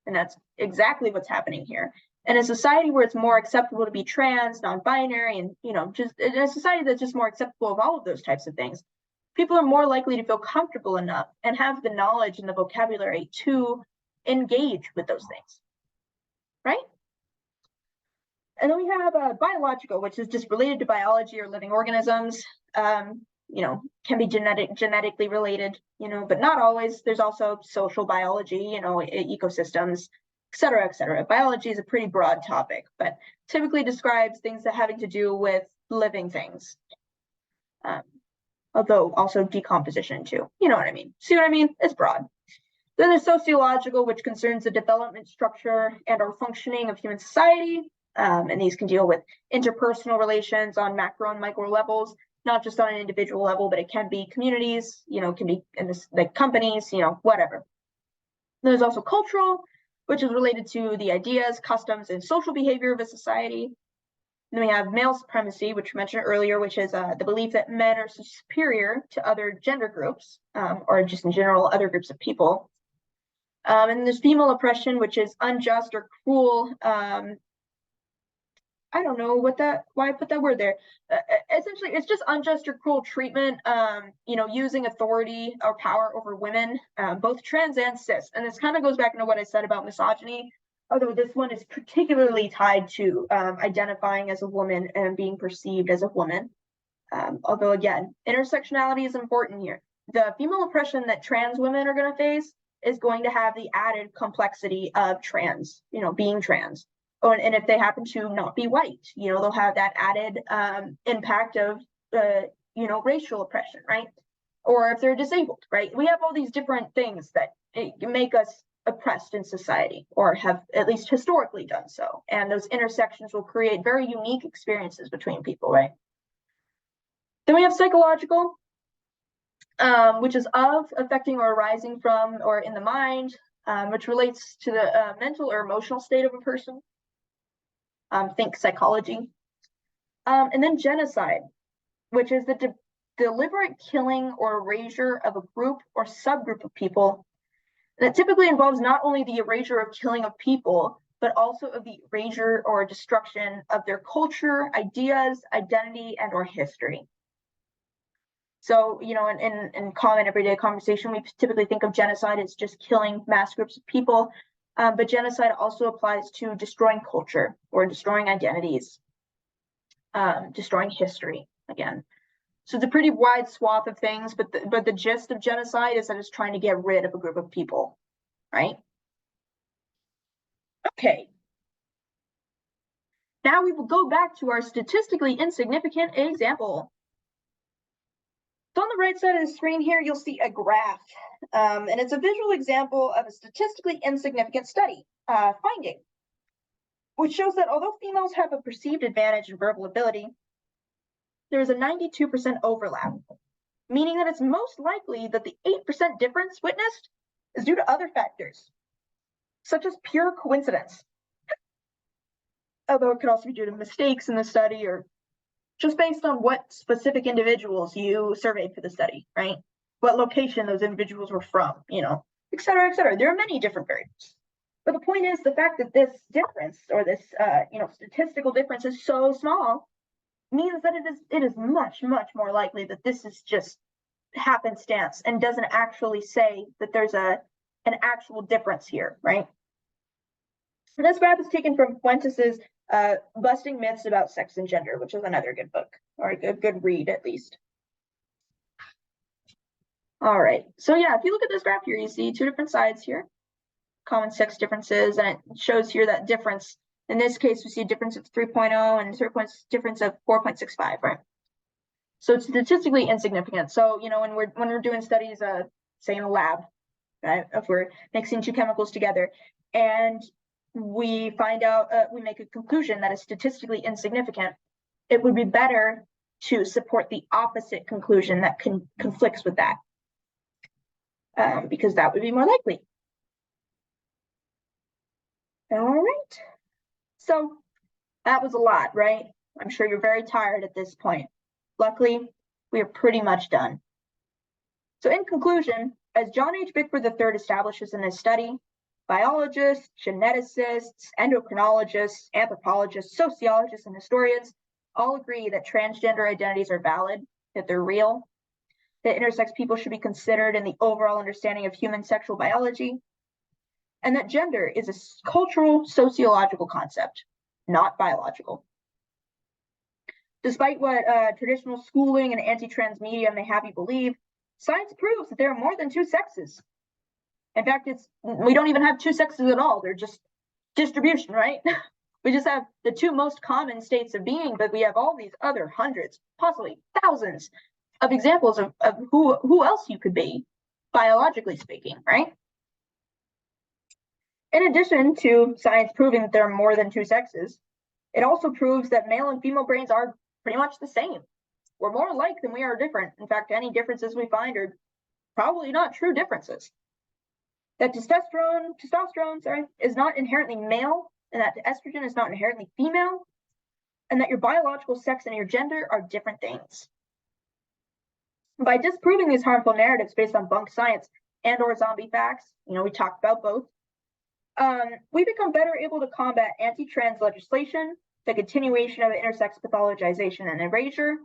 Speaker 1: And that's exactly what's happening here. In a society where it's more acceptable to be trans, non-binary, and just in a society that's just more acceptable of all of those types of things, people are more likely to feel comfortable enough and have the knowledge and the vocabulary to engage with those things, right? And then we have biological, which is just related to biology or living organisms. Can be genetically related, but not always. There's also social biology, ecosystems, et cetera, et cetera. Biology is a pretty broad topic, but typically describes things that having to do with living things. Although also decomposition too. You know what I mean? See what I mean? It's broad. Then there's sociological, which concerns the development, structure, and or functioning of human society. And these can deal with interpersonal relations on macro and micro levels. not just on an individual level, but it can be communities, can be in this, like companies, whatever. There's also cultural, which is related to the ideas, customs, and social behavior of a society. Then we have male supremacy, which we mentioned earlier, which is the belief that men are superior to other gender groups, or just in general, other groups of people. And there's female oppression, which is unjust or cruel. I don't know why I put that word there. Essentially, it's just unjust or cruel treatment, using authority or power over women, both trans and cis. And this kind of goes back into what I said about misogyny, although this one is particularly tied to identifying as a woman and being perceived as a woman. Although, again, intersectionality is important here. The female oppression that trans women are going to face is going to have the added complexity of trans, being trans. Oh, and if they happen to not be white, they'll have that added impact of, racial oppression, right? Or if they're disabled, right? We have all these different things that make us oppressed in society, or have at least historically done so. And those intersections will create very unique experiences between people, right? Then we have psychological, which is of, affecting, or arising from, or in the mind, which relates to the mental or emotional state of a person. Think psychology. And then genocide, which is the deliberate killing or erasure of a group or subgroup of people. And it typically involves not only the erasure of killing of people, but also of the erasure or destruction of their culture, ideas, identity, and or history. So, in common everyday conversation, we typically think of genocide as just killing mass groups of people. But genocide also applies to destroying culture or destroying identities, destroying history, again. So it's a pretty wide swath of things, but the gist of genocide is that it's trying to get rid of a group of people, right? Okay. Now we will go back to our statistically insignificant example. So on the right side of the screen here, you'll see a graph, and it's a visual example of a statistically insignificant study finding, which shows that although females have a perceived advantage in verbal ability, there is a 92% overlap, meaning that it's most likely that the 8% difference witnessed is due to other factors, such as pure coincidence, although it could also be due to mistakes in the study or just based on what specific individuals you surveyed for the study, right? What location those individuals were from, et cetera, et cetera. There are many different variables. But the point is the fact that this difference or this, statistical difference is so small means that it is much, much more likely that this is just happenstance and doesn't actually say that there's an actual difference here, right? And this graph is taken from Fuentes's Busting Myths About Sex and Gender, which is another good book, or a good read at least. All right, so yeah, if you look at this graph here, you see two different sides here, common sex differences, and it shows here that difference. In this case, we see a difference of 3.0 and a difference of 4.65, right? So it's statistically insignificant. So, when we're doing studies, say in a lab, right, if we're mixing two chemicals together, and we find out, we make a conclusion that is statistically insignificant, it would be better to support the opposite conclusion that conflicts with that, because that would be more likely. All right. So that was a lot, right? I'm sure you're very tired at this point. Luckily, we are pretty much done. So in conclusion, as John H. Bickford III establishes in his study, biologists, geneticists, endocrinologists, anthropologists, sociologists, and historians all agree that transgender identities are valid, that they're real, that intersex people should be considered in the overall understanding of human sexual biology, and that gender is a cultural, sociological concept, not biological. Despite what traditional schooling and anti-trans media may have you believe, science proves that there are more than two sexes. In fact, we don't even have two sexes at all. They're just distribution, right? We just have the two most common states of being, but we have all these other hundreds, possibly thousands of examples of who else you could be, biologically speaking, right? In addition to science proving that there are more than two sexes, it also proves that male and female brains are pretty much the same. we're more alike than we are different. In fact, any differences we find are probably not true differences. That testosterone, is not inherently male, and that estrogen is not inherently female, and that your biological sex and your gender are different things. By disproving these harmful narratives based on bunk science and or zombie facts, we talked about both, we become better able to combat anti-trans legislation, the continuation of intersex pathologization and erasure,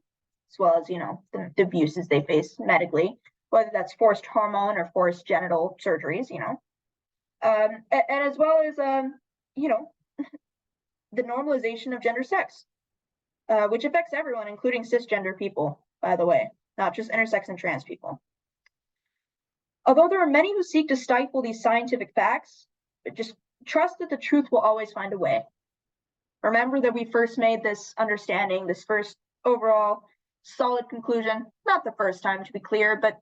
Speaker 1: as well as, the abuses they face medically, whether that's forced hormone or forced genital surgeries, and as well as, the normalization of gender sex, which affects everyone, including cisgender people, by the way, not just intersex and trans people. Although there are many who seek to stifle these scientific facts, but just trust that the truth will always find a way. Remember that we first made this understanding, this first overall solid conclusion, not the first time to be clear, but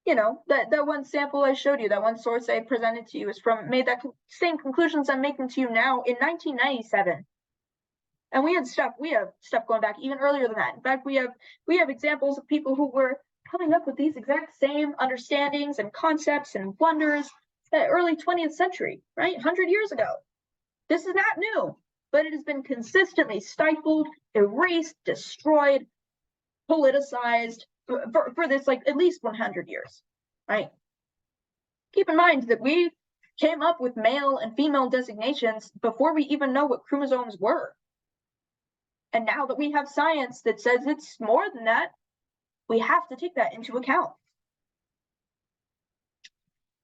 Speaker 1: that one sample I showed you, that one source I presented to you is made that same conclusions I'm making to you now in 1997. And we have stuff going back even earlier than that. In fact, we have examples of people who were coming up with these exact same understandings and concepts and wonders the early 20th century, right? 100 years ago. This is not new, but it has been consistently stifled, erased, destroyed, politicized for this at least 100 years, right? Keep in mind that we came up with male and female designations before we even know what chromosomes were. And now that we have science that says it's more than that, we have to take that into account.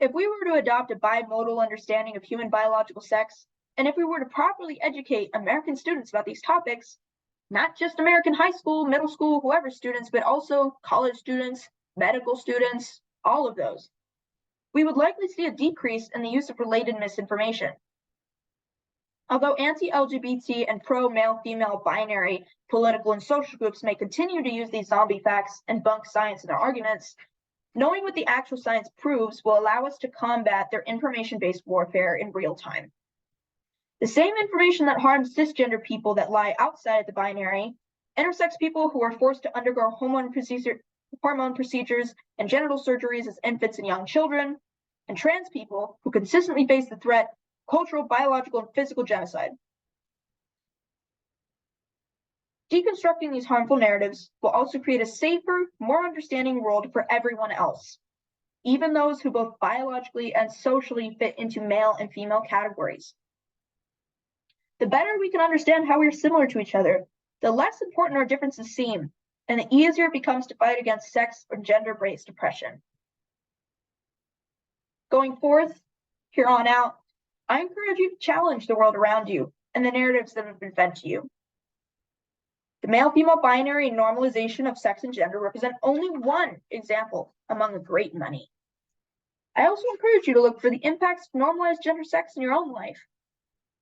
Speaker 1: If we were to adopt a bimodal understanding of human biological sex, and if we were to properly educate American students about these topics, not just American high school, middle school, whoever students, but also college students, medical students, all of those, we would likely see a decrease in the use of related misinformation. Although anti-LGBT and pro-male-female binary political and social groups may continue to use these zombie facts and bunk science in their arguments, knowing what the actual science proves will allow us to combat their information-based warfare in real time. The same information that harms cisgender people that lie outside the binary, intersex people who are forced to undergo hormone procedures and genital surgeries as infants and young children, and trans people who consistently face the threat of cultural, biological, and physical genocide. Deconstructing these harmful narratives will also create a safer, more understanding world for everyone else, even those who both biologically and socially fit into male and female categories. The better we can understand how we are similar to each other, the less important our differences seem, and the easier it becomes to fight against sex or gender-based oppression. Going forth, here on out, I encourage you to challenge the world around you and the narratives that have been fed to you. The male-female binary and normalization of sex and gender represent only one example among a great many. I also encourage you to look for the impacts of normalized gender sex in your own life.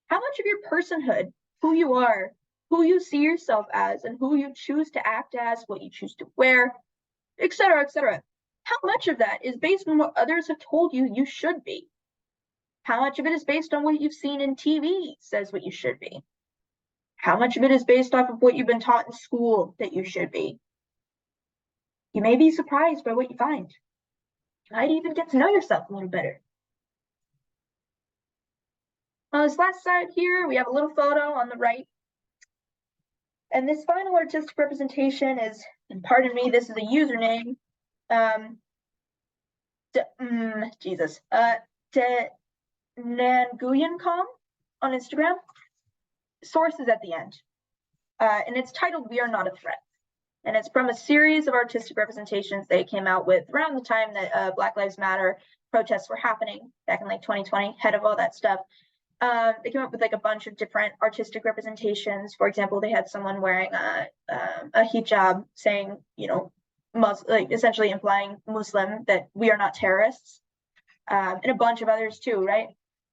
Speaker 1: How much of your personhood, who you are, who you see yourself as, and who you choose to act as, what you choose to wear, etc., how much of that is based on what others have told you you should be? How much of it is based on what you've seen in TV says what you should be? How much of it is based off of what you've been taught in school that you should be? You may be surprised by what you find. You might even get to know yourself a little better. On this last side here, we have a little photo on the right. And this final artistic representation is, and pardon me, this is a username. Nanguyencom on Instagram. Source is at the end. And it's titled "We Are Not a Threat." And it's from a series of artistic representations they came out with around the time that Black Lives Matter protests were happening back in 2020, ahead of all that stuff. They came up with a bunch of different artistic representations. For example, they had someone wearing a hijab saying, essentially implying Muslim, that we are not terrorists, and a bunch of others too, right?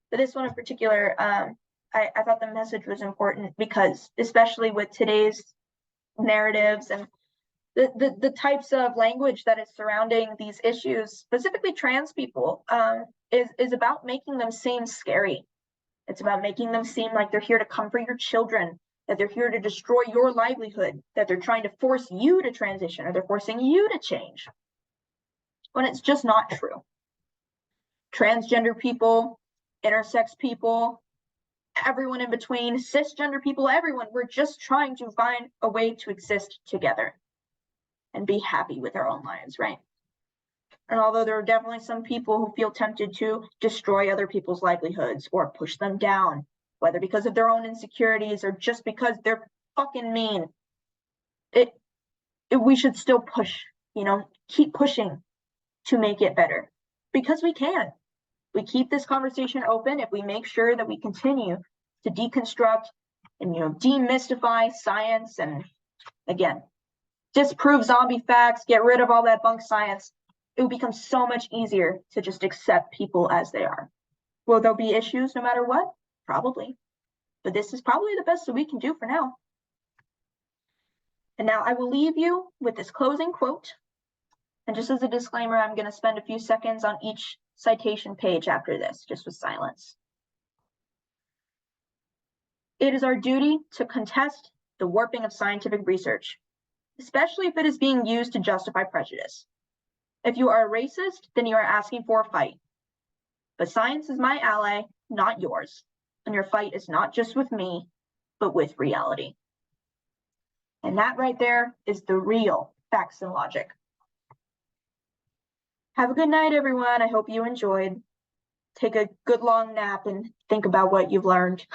Speaker 1: But this one in particular, I thought the message was important because, especially with today's narratives and the types of language that is surrounding these issues, specifically trans people, is about making them seem scary. It's about making them seem like they're here to comfort your children, that they're here to destroy your livelihood, that they're trying to force you to transition, or they're forcing you to change, when it's just not true. Transgender people, intersex people, everyone in between, cisgender people, everyone, we're just trying to find a way to exist together and be happy with our own lives, right? And although there are definitely some people who feel tempted to destroy other people's livelihoods or push them down, whether because of their own insecurities or just because they're fucking mean, we should still push, keep pushing to make it better, because we can. We keep this conversation open if we make sure that we continue to deconstruct and demystify science, and again, disprove zombie facts, get rid of all that bunk science. It will become so much easier to just accept people as they are. Will there be issues no matter what? Probably. But this is probably the best that we can do for now. And now I will leave you with this closing quote. And just as a disclaimer, I'm going to spend a few seconds on each citation page after this, just with silence. It is our duty to contest the warping of scientific research, especially if it is being used to justify prejudice. If you are a racist, then you are asking for a fight. But science is my ally, not yours. And your fight is not just with me, but with reality. And that right there is the real facts and logic. Have a good night, everyone. I hope you enjoyed. Take a good long nap and think about what you've learned.